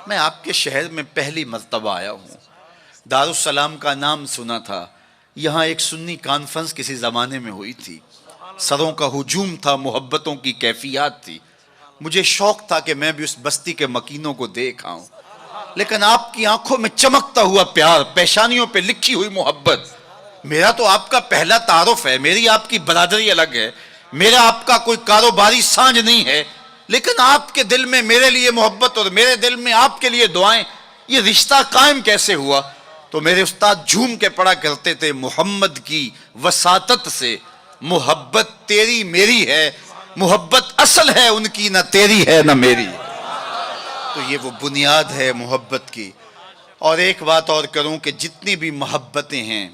میں آپ کے شہر میں پہلی مرتبہ آیا ہوں، دارالسلام کا نام سنا تھا، یہاں ایک سنی کانفرنس کسی زمانے میں ہوئی تھی، سروں کا ہجوم تھا، محبتوں کی کیفیات تھی، مجھے شوق تھا کہ میں بھی اس بستی کے مکینوں کو دیکھ آؤں، لیکن آپ کی آنکھوں میں چمکتا ہوا پیار، پیشانیوں پہ لکھی ہوئی محبت، میرا تو آپ کا پہلا تعارف ہے، میری آپ کی برادری الگ ہے، میرا آپ کا کوئی کاروباری سانج نہیں ہے، لیکن آپ کے دل میں میرے لیے محبت اور میرے دل میں آپ کے لیے دعائیں، یہ رشتہ قائم کیسے ہوا؟ تو میرے استاد جھوم کے پڑھا کرتے تھے، محمد کی وساطت سے محبت تیری میری ہے، محبت اصل ہے ان کی، نہ تیری ہے نہ میری۔ تو یہ وہ بنیاد ہے محبت کی۔ اور ایک بات اور کروں کہ جتنی بھی محبتیں ہیں،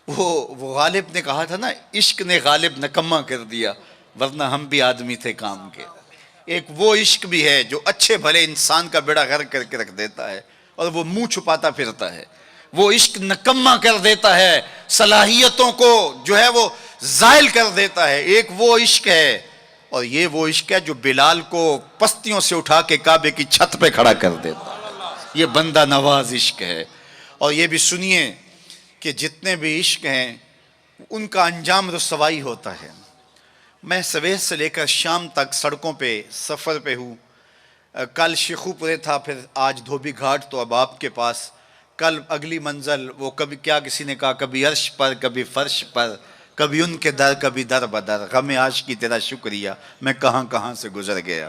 وہ غالب نے کہا تھا نا، عشق نے غالب نکما کر دیا، ورنہ ہم بھی آدمی تھے کام کے۔ ایک وہ عشق بھی ہے جو اچھے بھلے انسان کا بیڑا غرق کر کے رکھ دیتا ہے، اور وہ منہ چھپاتا پھرتا ہے۔ وہ عشق نکما کر دیتا ہے، صلاحیتوں کو جو ہے وہ زائل کر دیتا ہے۔ ایک وہ عشق ہے، اور یہ وہ عشق ہے جو بلال کو پستیوں سے اٹھا کے کعبے کی چھت پہ کھڑا کر دیتا ہے۔ یہ بندہ نواز عشق ہے۔ اور یہ بھی سنیے کہ جتنے بھی عشق ہیں ان کا انجام رسوائی ہوتا ہے۔ میں سویر سے لے کر شام تک سڑکوں پہ سفر پہ ہوں، کل شیخو پورے تھا، پھر آج دھوبی گھاٹ، تو اب آپ کے پاس کل اگلی منزل، وہ کبھی کیا کسی نے کہا، کبھی عرش پر کبھی فرش پر، کبھی ان کے در کبھی در بدر، غم عاشقی تیرا شکریہ میں کہاں کہاں سے گزر گیا۔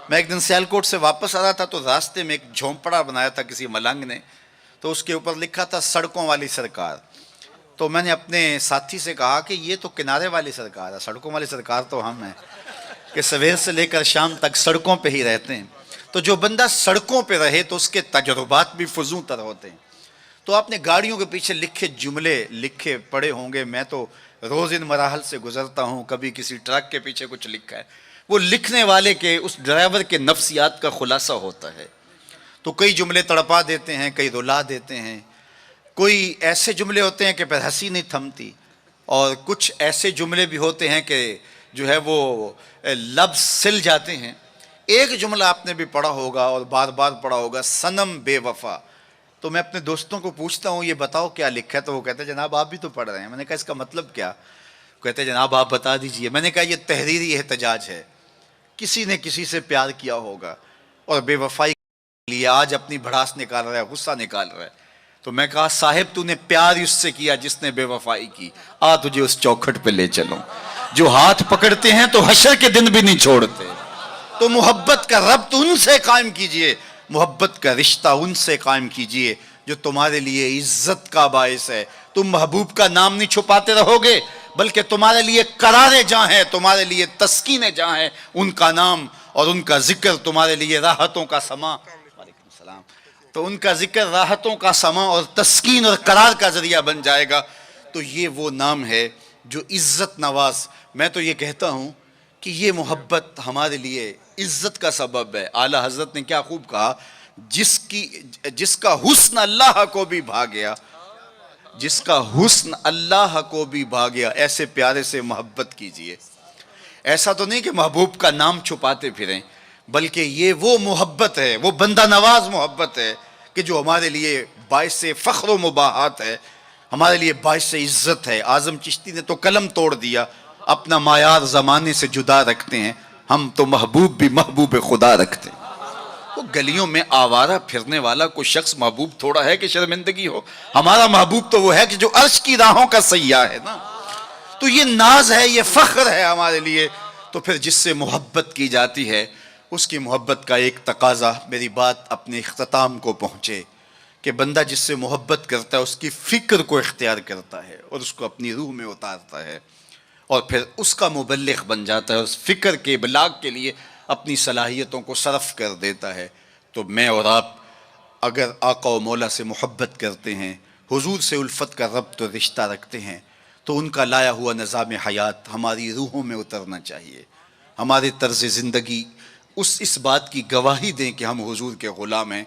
میں ایک دن سیالکوٹ سے واپس آ رہا تھا، تو راستے میں ایک جھونپڑا بنایا تھا کسی ملنگ نے، تو اس کے اوپر لکھا تھا سڑکوں والی سرکار۔ تو میں نے اپنے ساتھی سے کہا کہ یہ تو کنارے والی سرکار ہے، سڑکوں والی سرکار تو ہم ہیں کہ سویر سے لے کر شام تک سڑکوں پہ ہی رہتے ہیں۔ تو جو بندہ سڑکوں پہ رہے تو اس کے تجربات بھی فزوں تر ہوتے ہیں۔ تو آپ نے گاڑیوں کے پیچھے لکھے جملے لکھے پڑھے ہوں گے، میں تو روز ان مراحل سے گزرتا ہوں، کبھی کسی ٹرک کے پیچھے کچھ لکھا ہے، وہ لکھنے والے کے، اس ڈرائیور کے نفسیات کا خلاصہ ہوتا ہے۔ تو کئی جملے تڑپا دیتے ہیں، کئی رلا دیتے ہیں، کوئی ایسے جملے ہوتے ہیں کہ پھر ہنسی نہیں تھمتی، اور کچھ ایسے جملے بھی ہوتے ہیں کہ جو ہے وہ لفظ سل جاتے ہیں۔ ایک جملہ آپ نے بھی پڑھا ہوگا اور بار بار پڑھا ہوگا، صنم بے وفا۔ تو میں اپنے دوستوں کو پوچھتا ہوں یہ بتاؤ کیا لکھا ہے، تو وہ کہتے ہیں جناب آپ بھی تو پڑھ رہے ہیں۔ میں نے کہا اس کا مطلب کیا؟ کہتے ہیں جناب آپ بتا دیجئے۔ میں نے کہا یہ تحریری احتجاج ہے، کسی نے کسی سے پیار کیا ہوگا اور بے وفائی کے لیے آج اپنی بھڑاس نکال رہا ہے، غصہ نکال رہا ہے۔ تو میں کہا صاحب تو نے پیار اس سے کیا جس نے بے وفائی کی، آ تجھے اس چوکھٹ پہ لے چلوں۔ جو ہاتھ پکڑتے ہیں تو حشر کے دن بھی نہیں چھوڑتے۔ تو محبت کا ربط ان سے قائم کیجئے، محبت کا رشتہ ان سے قائم کیجئے جو تمہارے لیے عزت کا باعث ہے۔ تم محبوب کا نام نہیں چھپاتے رہو گے، بلکہ تمہارے لیے قرار جہاں ہے، تمہارے لیے تسکین جہاں ہے، ان کا نام اور ان کا ذکر تمہارے لیے راحتوں کا سما، وعلیکم السلام، تو ان کا ذکر راحتوں کا سما اور تسکین اور قرار کا ذریعہ بن جائے گا۔ تو یہ وہ نام ہے جو عزت نواز۔ میں تو یہ کہتا ہوں کہ یہ محبت ہمارے لیے عزت کا سبب ہے۔ اعلیٰ حضرت نے کیا خوب کہا، جس کا حسن اللہ کو بھی بھا گیا، جس کا حسن اللہ کو بھی بھا گیا، ایسے پیارے سے محبت کیجئے۔ ایسا تو نہیں کہ محبوب کا نام چھپاتے پھریں، بلکہ یہ وہ محبت ہے، وہ بندہ نواز محبت ہے کہ جو ہمارے لیے باعث فخر و مباحات ہے، ہمارے لیے باعث عزت ہے۔ اعظم چشتی نے تو قلم توڑ دیا، اپنا معیار زمانے سے جدا رکھتے ہیں، ہم تو محبوب بھی محبوب خدا رکھتے ہیں۔ وہ گلیوں میں آوارہ پھرنے والا کوئی شخص محبوب تھوڑا ہے کہ شرمندگی ہو؟ ہمارا محبوب تو وہ ہے کہ جو عرش کی راہوں کا سیاح ہے نا۔ تو یہ ناز ہے، یہ فخر ہے ہمارے لیے۔ تو پھر جس سے محبت کی جاتی ہے اس کی محبت کا ایک تقاضا، میری بات اپنے اختتام کو پہنچے، کہ بندہ جس سے محبت کرتا ہے اس کی فکر کو اختیار کرتا ہے اور اس کو اپنی روح میں اتارتا ہے، اور پھر اس کا مبلغ بن جاتا ہے، اس فکر کے ابلاغ کے لیے اپنی صلاحیتوں کو صرف کر دیتا ہے۔ تو میں اور آپ اگر آقا و مولا سے محبت کرتے ہیں، حضور سے الفت کا ربط و رشتہ رکھتے ہیں، تو ان کا لایا ہوا نظام حیات ہماری روحوں میں اترنا چاہیے۔ ہمارے طرز زندگی اس بات کی گواہی دیں کہ ہم حضور کے غلام ہیں،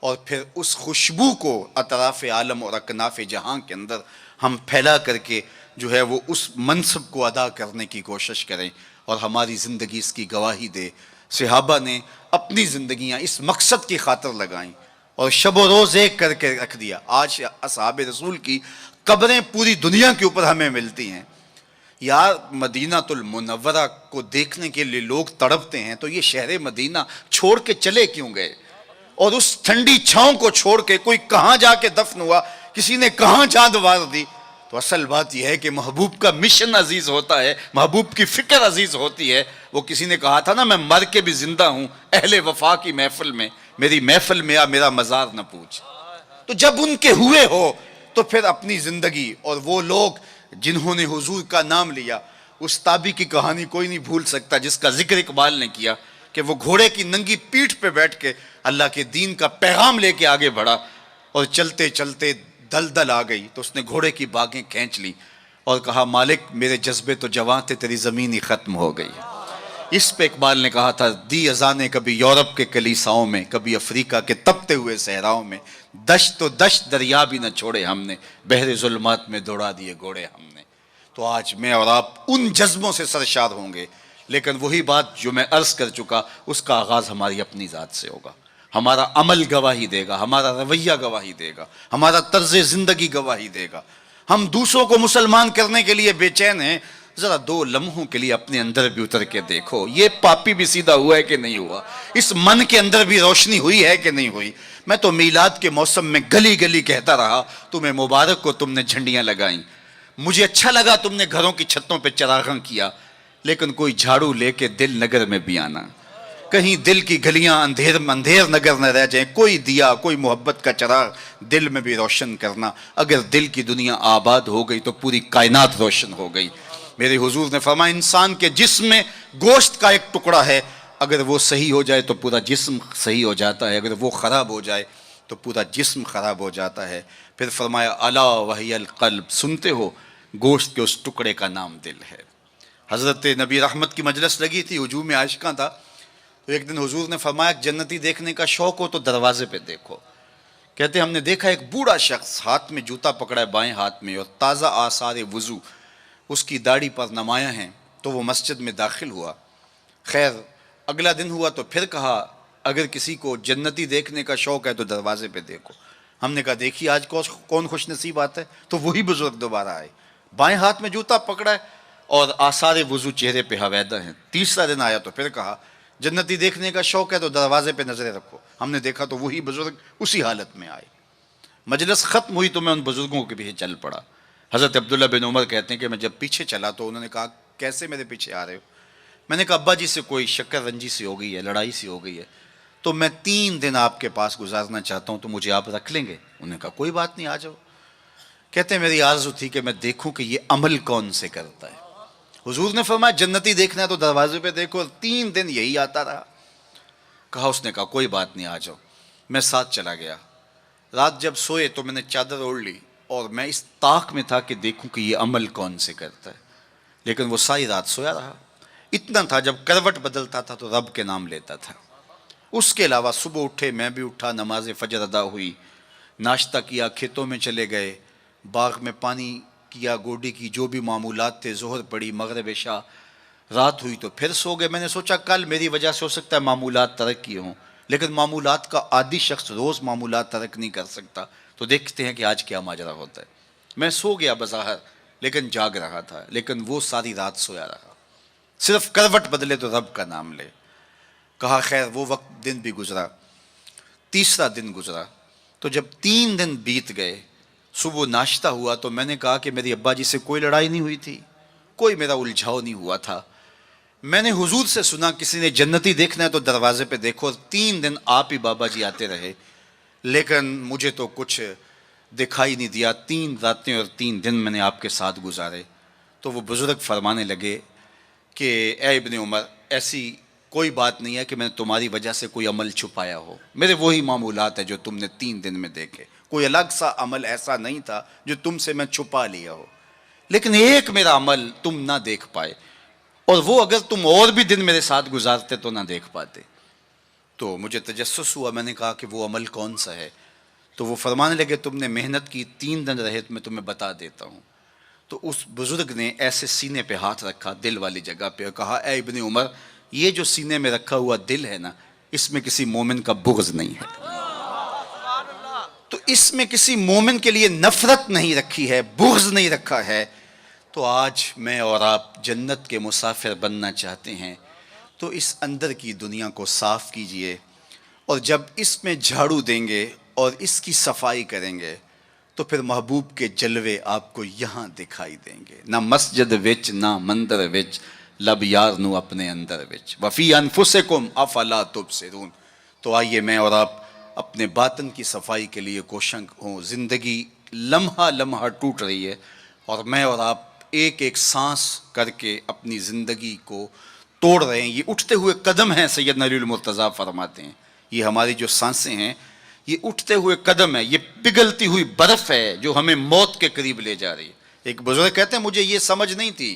اور پھر اس خوشبو کو اطراف عالم اور اکناف جہاں کے اندر ہم پھیلا کر کے جو ہے وہ اس منصب کو ادا کرنے کی کوشش کریں اور ہماری زندگی اس کی گواہی دے۔ صحابہ نے اپنی زندگیاں اس مقصد کی خاطر لگائیں اور شب و روز ایک کر کے رکھ دیا۔ آج اصحاب رسول کی قبریں پوری دنیا کے اوپر ہمیں ملتی ہیں۔ یار مدینہ المنورہ کو دیکھنے کے لیے لوگ تڑپتے ہیں، تو یہ شہر مدینہ چھوڑ کے چلے کیوں گئے؟ اور اس ٹھنڈی چھاؤں کو چھوڑ کے کوئی کہاں جا کے دفن ہوا، کسی نے کہاں چاند وار دی؟ تو اصل بات یہ ہے کہ محبوب کا مشن عزیز ہوتا ہے، محبوب کی فکر عزیز ہوتی ہے۔ وہ کسی نے کہا تھا نا، میں مر کے بھی زندہ ہوں اہل وفا کی محفل میں، میری محفل میں آ میرا مزار نہ پوچھ۔ تو جب ان کے ہوئے ہو تو پھر اپنی زندگی، اور وہ لوگ جنہوں نے حضور کا نام لیا، اس تابی کی کہانی کوئی نہیں بھول سکتا جس کا ذکر اقبال نے کیا کہ وہ گھوڑے کی ننگی پیٹھ پہ بیٹھ کے اللہ کے دین کا پیغام لے کے آگے بڑھا، اور چلتے چلتے دلدل آ گئی تو اس نے گھوڑے کی باگیں کھینچ لی اور کہا مالک میرے جذبے تو جواں تھے، تیری زمین ہی ختم ہو گئی۔ اس پہ اقبال نے کہا تھا، دی اذانیں کبھی یورپ کے کلیساؤں میں، کبھی افریقہ کے تپتے ہوئے صحراؤں میں، دشت و دشت دریا بھی نہ چھوڑے ہم نے، بحر ظلمات میں دوڑا دیے گھوڑے ہم نے۔ تو آج میں اور آپ ان جذبوں سے سرشار ہوں گے، لیکن وہی بات جو میں عرض کر چکا، اس کا آغاز ہماری اپنی ذات سے ہوگا۔ ہمارا عمل گواہی دے گا، ہمارا رویہ گواہی دے گا، ہمارا طرز زندگی گواہی دے گا۔ ہم دوسروں کو مسلمان کرنے کے لیے بے چین ہیں، ذرا 2 لمحوں کے لیے اپنے اندر بھی اتر کے دیکھو، یہ پاپی بھی سیدھا ہوا ہے کہ نہیں ہوا، اس من کے اندر بھی روشنی ہوئی ہے کہ نہیں ہوئی۔ میں تو میلاد کے موسم میں گلی گلی کہتا رہا، تمہیں مبارک ہو تم نے جھنڈیاں لگائیں، مجھے اچھا لگا تم نے گھروں کی چھتوں پہ چراغاں کیا، لیکن کوئی جھاڑو لے کے دل نگر میں بھی آنا، کہیں دل کی گلیاں اندھیر نگر نہ رہ جائیں، کوئی دیا کوئی محبت کا چراغ دل میں بھی روشن کرنا۔ اگر دل کی دنیا آباد ہو گئی تو پوری کائنات روشن ہو گئی۔ میرے حضور نے فرمایا انسان کے جسم میں گوشت کا ایک ٹکڑا ہے، اگر وہ صحیح ہو جائے تو پورا جسم صحیح ہو جاتا ہے، اگر وہ خراب ہو جائے تو پورا جسم خراب ہو جاتا ہے۔ پھر فرمایا الا وہی القلب، سنتے ہو گوشت کے اس ٹکڑے کا نام دل ہے۔ حضرت نبی رحمت کی مجلس لگی تھی، ہجوم عاشقاں تھا، تو ایک دن حضور نے فرمایا جنتی دیکھنے کا شوق ہو تو دروازے پہ دیکھو۔ کہتے ہم نے دیکھا ایک بوڑھا شخص ہاتھ میں جوتا پکڑا ہے بائیں ہاتھ میں، اور تازہ آثار وضو اس کی داڑھی پر نمایاں ہیں، تو وہ مسجد میں داخل ہوا۔ خیر اگلا دن ہوا تو پھر کہا اگر کسی کو جنتی دیکھنے کا شوق ہے تو دروازے پہ دیکھو۔ ہم نے کہا دیکھیے آج کون خوش نصیب آتا ہے، تو وہی بزرگ دوبارہ آئے، بائیں ہاتھ میں جوتا پکڑا ہے اور آثار وضو چہرے پہ حویدہ ہیں۔ تیسرا دن آیا تو پھر کہا جنتی دیکھنے کا شوق ہے تو دروازے پہ نظریں رکھو۔ ہم نے دیکھا تو وہی بزرگ اسی حالت میں آئے۔ مجلس ختم ہوئی تو میں ان بزرگوں کے پیچھے چل پڑا۔ حضرت عبداللہ بن عمر کہتے ہیں کہ میں جب پیچھے چلا تو انہوں نے کہا کیسے میرے پیچھے آ رہے ہو؟ میں نے کہا ابا جی سے کوئی شکر رنجی سی ہو گئی ہے، لڑائی سی ہو گئی ہے، تو میں 3 دن آپ کے پاس گزارنا چاہتا ہوں، تو مجھے آپ رکھ لیں گے؟ انہوں نے کہا کوئی بات نہیں، آ جاؤ۔ کہتے ہیں میری آرزو تھی کہ میں دیکھوں کہ یہ عمل کون سے کرتا ہے۔ حضور نے فرمایا جنتی دیکھنا ہے تو دروازے پہ دیکھو، اور 3 دن یہی آتا رہا۔ کہا اس نے کہا کوئی بات نہیں، آ جاؤ۔ میں ساتھ چلا گیا۔ رات جب سوئے تو میں نے چادر اوڑھ لی اور میں اس طاق میں تھا کہ دیکھوں کہ یہ عمل کون سے کرتا ہے، لیکن وہ ساری رات سویا رہا۔ اتنا تھا جب کروٹ بدلتا تھا تو رب کے نام لیتا تھا۔ اس کے علاوہ صبح اٹھے، میں بھی اٹھا، نماز فجر ادا ہوئی، ناشتہ کیا، کھیتوں میں چلے گئے، باغ میں پانی کیا، گوڈی کی جو بھی معمولات تھے، ظہر پڑی، مغرب عشاء، رات ہوئی تو پھر سو گئے۔ میں نے سوچا کل میری وجہ سے ہو سکتا ہے معمولات ترک کیے ہوں، لیکن معمولات کا عادی شخص روز معمولات ترک نہیں کر سکتا، تو دیکھتے ہیں کہ آج کیا ماجرا ہوتا ہے۔ میں سو گیا بظاہر، لیکن جاگ رہا تھا، لیکن وہ ساری رات سویا رہا، صرف کروٹ بدلے تو رب کا نام لے۔ کہا خیر وہ وقت دن بھی گزرا۔ تیسرا دن گزرا تو جب 3 دن بیت گئے، صبح ناشتہ ہوا تو میں نے کہا کہ میری ابا جی سے کوئی لڑائی نہیں ہوئی تھی، کوئی میرا الجھاؤ نہیں ہوا تھا۔ میں نے حضور سے سنا کسی نے جنتی دیکھنا ہے تو دروازے پہ دیکھو، 3 دن آپ ہی بابا جی آتے رہے، لیکن مجھے تو کچھ دکھائی نہیں دیا۔ 3 راتیں اور 3 دن میں نے آپ کے ساتھ گزارے۔ تو وہ بزرگ فرمانے لگے کہ اے ابن عمر، ایسی کوئی بات نہیں ہے کہ میں نے تمہاری وجہ سے کوئی عمل چھپایا ہو، میرے وہی معمولات ہیں جو تم نے 3 دن میں دیکھے، کوئی الگ سا عمل ایسا نہیں تھا جو تم سے میں چھپا لیا ہو، لیکن ایک میرا عمل تم نہ دیکھ پائے، اور وہ اگر تم اور بھی دن میرے ساتھ گزارتے تو نہ دیکھ پاتے۔ تو مجھے تجسس ہوا، میں نے کہا کہ وہ عمل کون سا ہے؟ تو وہ فرمانے لگے تم نے محنت کی 3 دن رہے، میں تمہیں بتا دیتا ہوں۔ تو اس بزرگ نے ایسے سینے پہ ہاتھ رکھا دل والی جگہ پہ اور کہا اے ابن عمر، یہ جو سینے میں رکھا ہوا دل ہے نا، اس میں کسی مومن کا بغض نہیں ہے، تو اس میں کسی مومن کے لیے نفرت نہیں رکھی ہے، بغض نہیں رکھا ہے۔ تو آج میں اور آپ جنت کے مسافر بننا چاہتے ہیں تو اس اندر کی دنیا کو صاف کیجئے، اور جب اس میں جھاڑو دیں گے اور اس کی صفائی کریں گے تو پھر محبوب کے جلوے آپ کو یہاں دکھائی دیں گے، نہ مسجد وچ نہ مندر وچ، لب یار نو اپنے اندر وچ، وفی انفسکم افلا تبصرون۔ تو آئیے میں اور آپ اپنے باطن کی صفائی کے لیے کوشاں ہوں۔ زندگی لمحہ لمحہ ٹوٹ رہی ہے اور میں اور آپ ایک ایک سانس کر کے اپنی زندگی کو توڑ رہے ہیں۔ یہ اٹھتے ہوئے قدم ہیں، سیدنا علی المرتضیٰ فرماتے ہیں، یہ ہماری جو سانسیں ہیں یہ اٹھتے ہوئے قدم ہے، یہ پگھلتی ہوئی برف ہے جو ہمیں موت کے قریب لے جا رہی ہے۔ ایک بزرگ کہتے ہیں مجھے یہ سمجھ نہیں تھی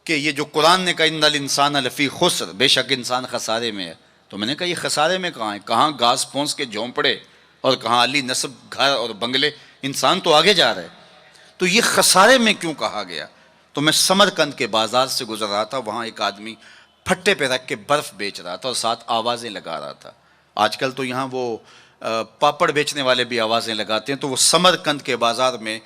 کہ یہ جو قرآن نے کہا ان الانسان لفی خسر، بے شک انسان خسارے میں ہے، تو میں نے کہا یہ خسارے میں کہاں ہے؟ کہاں گھاس پھونس کے جھونپڑے اور کہاں علی نصب گھر اور بنگلے، انسان تو آگے جا رہا ہے، تو یہ خسارے میں کیوں کہا گیا؟ تو میں سمرقند کے بازار سے گزر رہا تھا، وہاں ایک آدمی پھٹے پہ رکھ کے برف بیچ رہا تھا اور ساتھ آوازیں لگا رہا تھا۔ آج کل تو یہاں وہ پاپڑ بیچنے والے بھی آوازیں لگاتے ہیں، تو وہ سمرقند کے بازار میں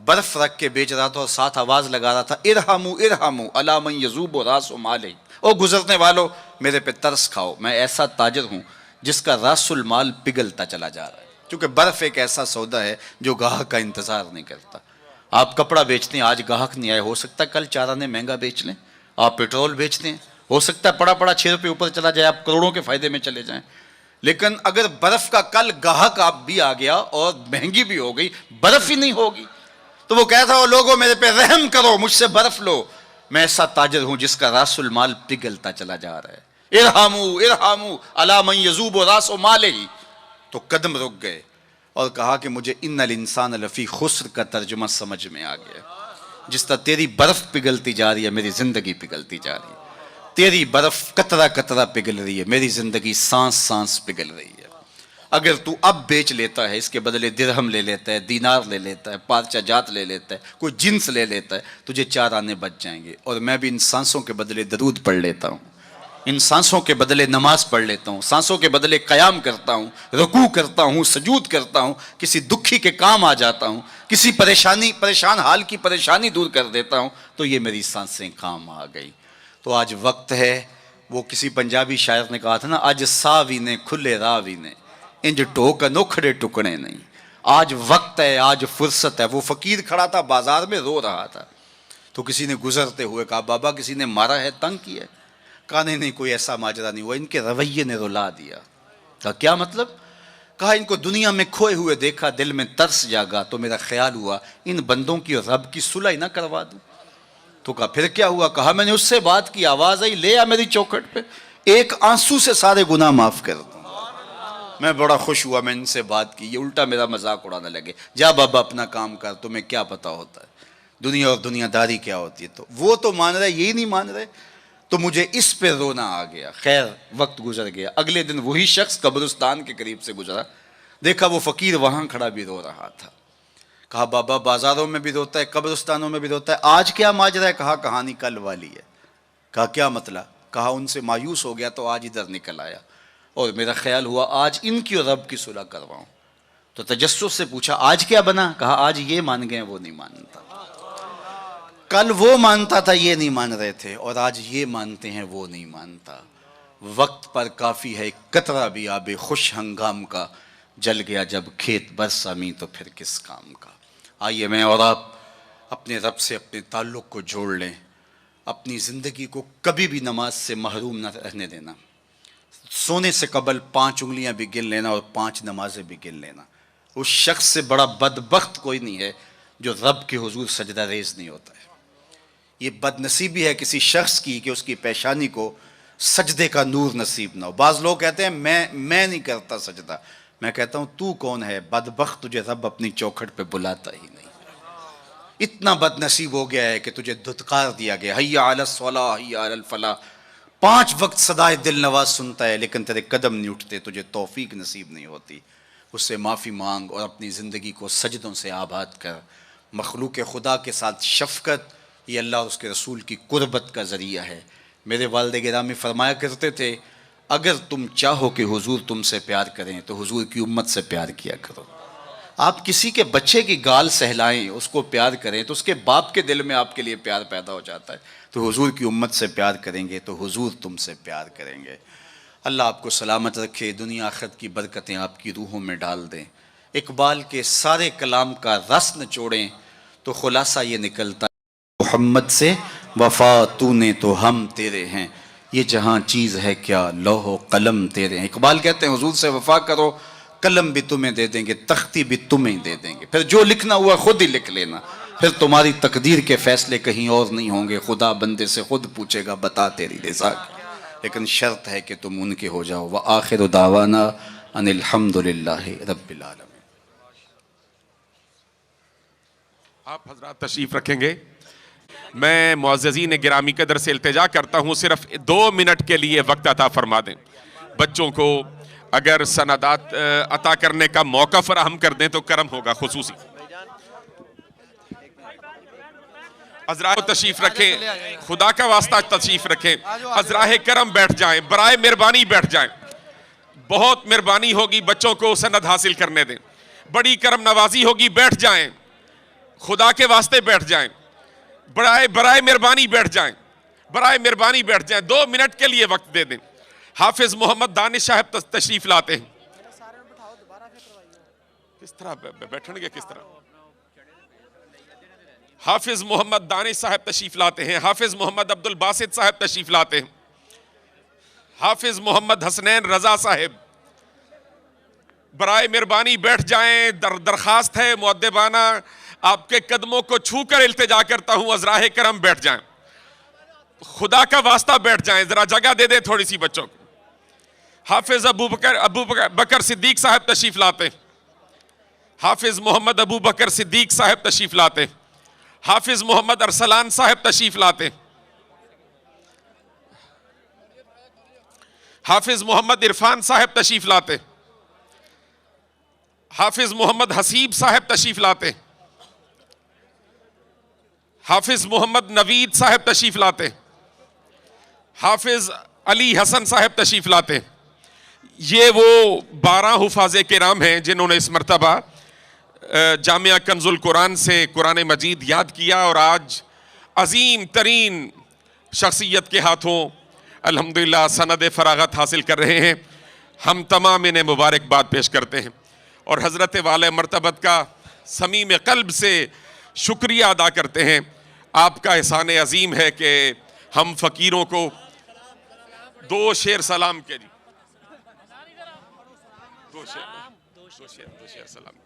برف رکھ کے بیچ رہا تھا اور ساتھ آواز لگا رہا تھا ارحموا ارحموا الی من یذوب راس مالہ، او گزرنے والو میرے پہ ترس کھاؤ، میں ایسا تاجر ہوں جس کا راس المال پگھلتا چلا جا رہا ہے، کیونکہ برف ایک ایسا سودا ہے جو گاہک کا انتظار نہیں کرتا۔ آپ کپڑا بیچتے ہیں، آج گاہک نہیں آئے، ہو سکتا ہے کل 4 آنے مہنگا بیچ لیں۔ آپ پیٹرول بیچتے ہیں، ہو سکتا ہے پڑا پڑا 6 روپے اوپر چلا جائے، آپ کروڑوں کے فائدے میں چلے جائیں۔ لیکن اگر برف کا کل گاہک آپ بھی آ گیا اور مہنگی بھی ہو گئی، برف ہی نہیں ہوگی، تو وہ کہتا ہے لوگوں میرے پہ رحم کرو، مجھ سے برف لو، میں ایسا تاجر ہوں جس کا راس المال پگھلتا چلا جا رہا ہے۔ ارحموا ارحموا الی من یذوب راس مالہ، تو قدم رک گئے اور کہا کہ مجھے ان الانسان لفی خسر کا ترجمہ سمجھ میں آ گیا۔ جس طرح تیری برف پگھلتی جا رہی ہے میری زندگی پگھلتی جا رہی ہے، تیری برف قطرہ قطرہ پگھل رہی ہے، میری زندگی سانس سانس پگھل رہی ہے۔ اگر تو اب بیچ لیتا ہے، اس کے بدلے درہم لے لیتا ہے، دینار لے لیتا ہے، پارچہ جات لے لیتا ہے، کوئی جنس لے لیتا ہے، تجھے 4 آنے بچ جائیں گے۔ اور میں بھی ان سانسوں کے بدلے درود پڑھ لیتا ہوں، ان سانسوں کے بدلے نماز پڑھ لیتا ہوں، سانسوں کے بدلے قیام کرتا ہوں، رکوع کرتا ہوں، سجود کرتا ہوں، کسی دکھی کے کام آ جاتا ہوں، کسی پریشان حال کی پریشانی دور کر دیتا ہوں، تو یہ میری سانسیں کام آ گئی۔ تو آج وقت ہے، وہ کسی پنجابی شاعر نے کہا تھا نا، آج ساوی نے کھلے راوی نے انج ٹوکن اکھڑے ٹکڑے نہیں۔ آج وقت ہے، آج فرصت ہے۔ وہ فقیر کھڑا تھا بازار میں رو رہا تھا، تو کسی نے گزرتے ہوئے کہا بابا کسی نے مارا ہے، تنگ کیا ہے؟ کہا نہیں کوئی ایسا ماجرا نہیں ہوا، ان کے رویے نے رلا دیا۔ کہا کیا مطلب؟ کہا ان کو دنیا میں کھوئے ہوئے دیکھا، دل میں ترس جاگا، تو میرا خیال ہوا ان بندوں کی اور رب کی صلح نہ کروا دوں۔ تو کہا پھر کیا ہوا؟ کہا میں نے اس سے بات کی، آواز آئی لے آ میری چوکھٹ پہ، ایک آنسو سے سارے گناہ معاف کر دوں۔ میں بڑا خوش ہوا، میں ان سے بات کی، یہ الٹا میرا مذاق اڑانے لگے، جا بابا اپنا کام کر، تمہیں کیا پتا ہوتا ہے دنیا اور دنیا داری کیا ہوتی ہے۔ تو وہ تو مان رہے، یہی نہیں مان رہے، تو مجھے اس پہ رونا آ گیا۔ خیر وقت گزر گیا، اگلے دن وہی شخص قبرستان کے قریب سے گزرا، دیکھا وہ فقیر وہاں کھڑا بھی رو رہا تھا۔ کہا بابا بازاروں میں بھی روتا ہے، قبرستانوں میں بھی روتا ہے، آج کیا ماجرا ہے؟ کہا کہانی کل والی ہے۔ کہا کیا مطلب؟ کہا ان سے مایوس ہو گیا تو آج ادھر نکل آیا، اور میرا خیال ہوا آج ان کی اور رب کی صلح کرواؤں۔ تو تجسس سے پوچھا آج کیا بنا؟ کہا آج یہ مان گئے وہ نہیں مانتا، کل وہ مانتا تھا یہ نہیں مان رہے تھے، اور آج یہ مانتے ہیں وہ نہیں مانتا۔ وقت پر کافی ہے قطرہ بھی آب خوش ہنگام کا، جل گیا جب کھیت برسا می تو پھر کس کام کا۔ آئیے میں اور آپ اپنے رب سے اپنے تعلق کو جوڑ لیں، اپنی زندگی کو کبھی بھی نماز سے محروم نہ رہنے دینا، سونے سے قبل 5 انگلیاں بھی گن لینا اور 5 نمازیں بھی گن لینا۔ اس شخص سے بڑا بدبخت کوئی نہیں ہے جو رب کے حضور سجدہ ریز نہیں ہوتا ہے۔ یہ بد نصیبی ہے کسی شخص کی کہ اس کی پیشانی کو سجدے کا نور نصیب نہ ہو۔ بعض لوگ کہتے ہیں میں نہیں کرتا سجدہ، میں کہتا ہوں تو کون ہے بدبخت، تجھے رب اپنی چوکھٹ پہ بلاتا ہی نہیں۔ اتنا بد نصیب ہو گیا ہے کہ تجھے دھتکار دیا گیا، حی علی الصلاح حی علی الفلاح، 5 وقت صدائے دل نواز سنتا ہے لیکن تیرے قدم نہیں اٹھتے، تجھے توفیق نصیب نہیں ہوتی، اس سے معافی مانگ اور اپنی زندگی کو سجدوں سے آباد کر۔ مخلوق خدا کے ساتھ شفقت یہ اللہ اور اس کے رسول کی قربت کا ذریعہ ہے۔ میرے والد گرامی فرمایا کرتے تھے اگر تم چاہو کہ حضور تم سے پیار کریں تو حضور کی امت سے پیار کیا کرو۔ آپ کسی کے بچے کی گال سہلائیں، اس کو پیار کریں تو اس کے باپ کے دل میں آپ کے لیے پیار پیدا ہو جاتا ہے۔ تو حضور کی امت سے پیار کریں گے تو حضور تم سے پیار کریں گے۔ اللہ آپ کو سلامت رکھے، دنیا آخرت کی برکتیں آپ کی روحوں میں ڈال دیں۔ اقبال کے سارے کلام کا رس نچوڑیں تو خلاصہ یہ نکلتا ہے محمد سے وفا تو نے تو ہم تیرے ہیں، یہ جہاں چیز ہے کیا لوح و قلم تیرے ہیں۔ اقبال کہتے ہیں حضور سے وفا کرو، قلم بھی تمہیں دے دیں گے، تختی بھی تمہیں دے دیں گے، پھر جو لکھنا ہوا خود ہی لکھ لینا، پھر تمہاری تقدیر کے فیصلے کہیں اور نہیں ہوں گے، خدا بندے سے خود پوچھے گا بتا تیری رضا کی، لیکن شرط ہے کہ تم ان کے ہو جاؤ۔ وآخر دعوانا ان الحمد للہ رب العالمین۔ آپ حضرات تشریف رکھیں گے؟ میں معززین گرامی قدر سے التجا کرتا ہوں صرف 2 منٹ کے لیے وقت عطا فرما دیں۔ بچوں کو اگر سندات عطا کرنے کا موقع فراہم کر دیں تو کرم ہوگا خصوصی۔ حضرات تشریف رکھیں، خدا کا واسطہ تشریف رکھیں، حضراہ کرم بیٹھ جائیں، برائے مہربانی بیٹھ جائیں، بہت مہربانی ہوگی بچوں کو سند حاصل کرنے دیں، بڑی کرم نوازی ہوگی، بیٹھ جائیں، خدا کے واسطے بیٹھ جائیں، برائے مہربانی بیٹھ جائیں، برائے مہربانی بیٹھ جائیں، 2 منٹ کے لیے وقت دے دیں۔ حافظ محمد دانش صاحب تشریف لاتے ہیں۔ کس طرح بیٹھیں گے کس طرح؟ حافظ محمد دانش صاحب تشریف لاتے ہیں، حافظ محمد عبد الباسط صاحب تشریف لاتے ہیں، حافظ محمد حسنین رضا صاحب برائے مہربانی بیٹھ جائیں۔ درخواست ہے مؤدبانہ، آپ کے قدموں کو چھو کر التجا کرتا ہوں، عذراہ کرم بیٹھ جائیں، خدا کا واسطہ بیٹھ جائیں، ذرا جگہ دے دیں تھوڑی سی بچوں کو۔ حافظ ابو بکر صدیق صاحب تشریف لاتے ہیں، حافظ محمد ابو بکر صدیق صاحب تشریف لاتے ہیں، حافظ محمد ارسلان صاحب تشریف لاتے ہیں، حافظ محمد عرفان صاحب تشریف لاتے ہیں، حافظ محمد حسیب صاحب تشریف لاتے ہیں، حافظ محمد نوید صاحب تشریف لاتے ہیں، حافظ علی حسن صاحب تشریف لاتے ہیں۔ یہ وہ 12 حفاظ کرام ہیں جنہوں نے اس مرتبہ جامعہ کنز القرآن سے قرآن مجید یاد کیا اور آج عظیم ترین شخصیت کے ہاتھوں الحمدللہ سند فراغت حاصل کر رہے ہیں۔ ہم تمام انہیں مبارکباد پیش کرتے ہیں اور حضرت والے مرتبت کا صمیم قلب سے شکریہ ادا کرتے ہیں۔ آپ کا احسان عظیم ہے کہ ہم فقیروں کو 2 شعر سلام کے جی 2 شعر سلام۔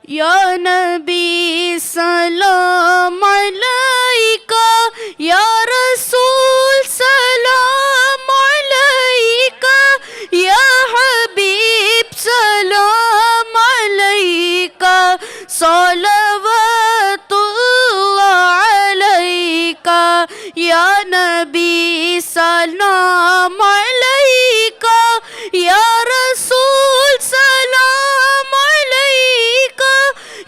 یا نبی سلام علیکہ، یا رسول سلام علیکہ، یا حبیب سلام علیکہ، صلوات اللہ علیکہ، یا نبی سلام علیکہ، یا رسول سلام علیکہ،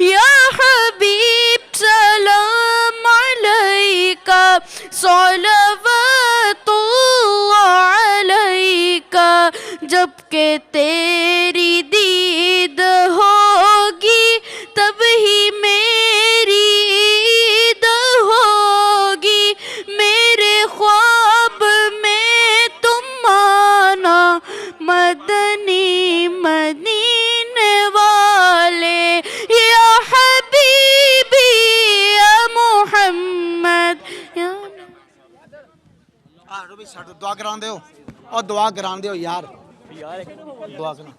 یا حبیب سلام علیکہ، صلوات اللہ علیکہ۔ جب کہ تیری دید ہوگی تب ہی میری عید ہوگی، میرے خواب میں تم آنا مدنی مدینے والے، یا حبیبی یا محمد یا روبی ساڈو دعا کران دیو اور دعا کران دیو یار دعا کرنا۔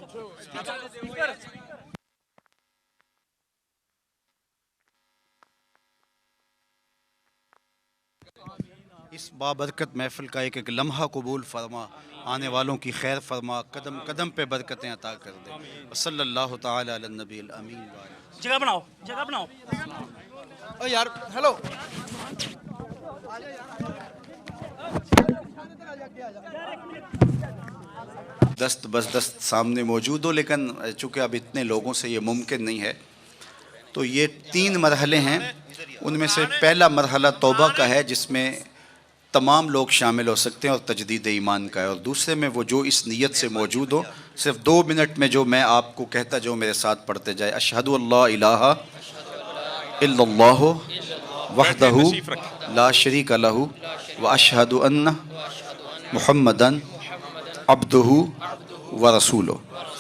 اس بابرکت محفل کا ایک لمحہ قبول فرما، آنے والوں کی خیر فرما، قدم قدم پہ برکتیں عطا کر دے۔ صلی اللہ تعالی علی النبی الامین۔ جگہ بناؤ جگہ بناؤ۔ او یار ہیلو دست بس دست سامنے موجود ہو، لیکن چونکہ اب اتنے لوگوں سے یہ ممکن نہیں ہے، تو یہ 3 مرحلے ہیں. ان میں سے پہلا مرحلہ توبہ کا ہے، جس میں تمام لوگ شامل ہو سکتے ہیں اور تجدید ایمان کا ہے، اور دوسرے میں وہ جو اس نیت سے موجود ہو، صرف 2 منٹ میں جو میں آپ کو کہتا جو میرے ساتھ پڑھتے جائے. اشہد اللہ الہ الا اللہ وحدہ لا شریک لہ واشہد ان محمدن عبدہ ورسولہ.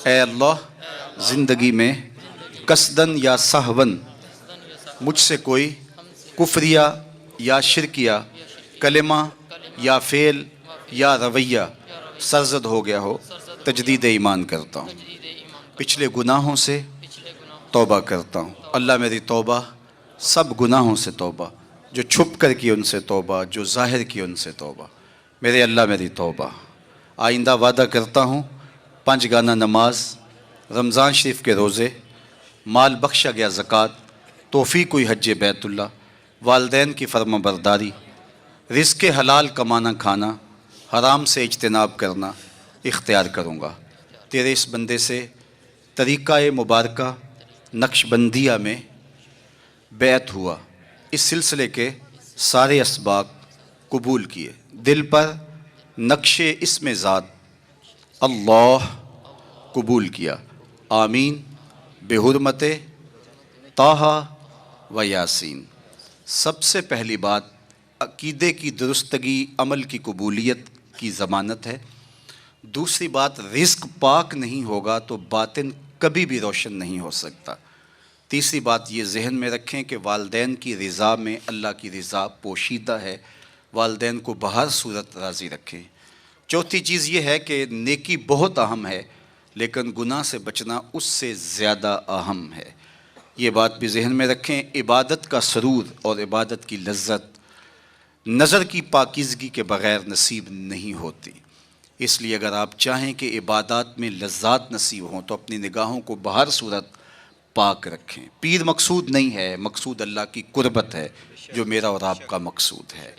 اے اللہ، زندگی میں قصدن یا سہون مجھ سے کوئی کفریہ یا شرکیہ کلمہ یا فعل یا رویہ سرزد ہو گیا ہو، تجدید ایمان کرتا ہوں. پچھلے گناہوں سے توبہ کرتا ہوں. اللہ میری توبہ، سب گناہوں سے توبہ، جو چھپ کر کی ان سے توبہ، جو ظاہر کی ان سے توبہ. میرے اللہ میری توبہ. آئندہ وعدہ کرتا ہوں 5 گانہ نماز، رمضان شریف کے روزے، مال بخشا گیا زکوٰۃ، توفیق ہوئی حج بیت اللہ، والدین کی فرما برداری، رزق حلال کمانا کھانا، حرام سے اجتناب کرنا اختیار کروں گا. تیرے اس بندے سے طریقہ مبارکہ نقش بندیہ میں بیعت ہوا، اس سلسلے کے سارے اسباق قبول کیے، دل پر نقش اسم ذات اللہ قبول کیا. آمین بحرمت طٰہٰ و یاسین. سب سے پہلی بات عقیدے کی درستگی، عمل کی قبولیت کی ضمانت ہے. دوسری بات، رزق پاک نہیں ہوگا تو باطن کبھی بھی روشن نہیں ہو سکتا. تیسری بات یہ ذہن میں رکھیں کہ والدین کی رضا میں اللہ کی رضا پوشیدہ ہے، والدین کو بہر صورت راضی رکھیں. چوتھی چیز یہ ہے کہ نیکی بہت اہم ہے، لیکن گناہ سے بچنا اس سے زیادہ اہم ہے. یہ بات بھی ذہن میں رکھیں. عبادت کا سرور اور عبادت کی لذت نظر کی پاکیزگی کے بغیر نصیب نہیں ہوتی. اس لیے اگر آپ چاہیں کہ عبادات میں لذات نصیب ہوں تو اپنی نگاہوں کو بہر صورت پاک رکھیں. پیر مقصود نہیں ہے، مقصود اللہ کی قربت ہے، جو میرا اور آپ کا مقصود ہے.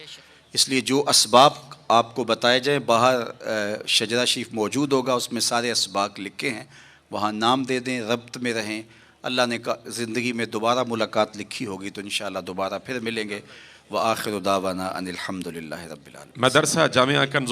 اس لیے جو اسباب آپ کو بتائے جائیں، باہر شجرہ شریف موجود ہوگا، اس میں سارے اسباق لکھے ہیں، وہاں نام دے دیں، ربط میں رہیں. اللہ نے زندگی میں دوبارہ ملاقات لکھی ہوگی تو انشاءاللہ دوبارہ پھر ملیں گے. وآخر دعوانا ان الحمد للہ رب العالمین. مدرسہ جامعہ کنز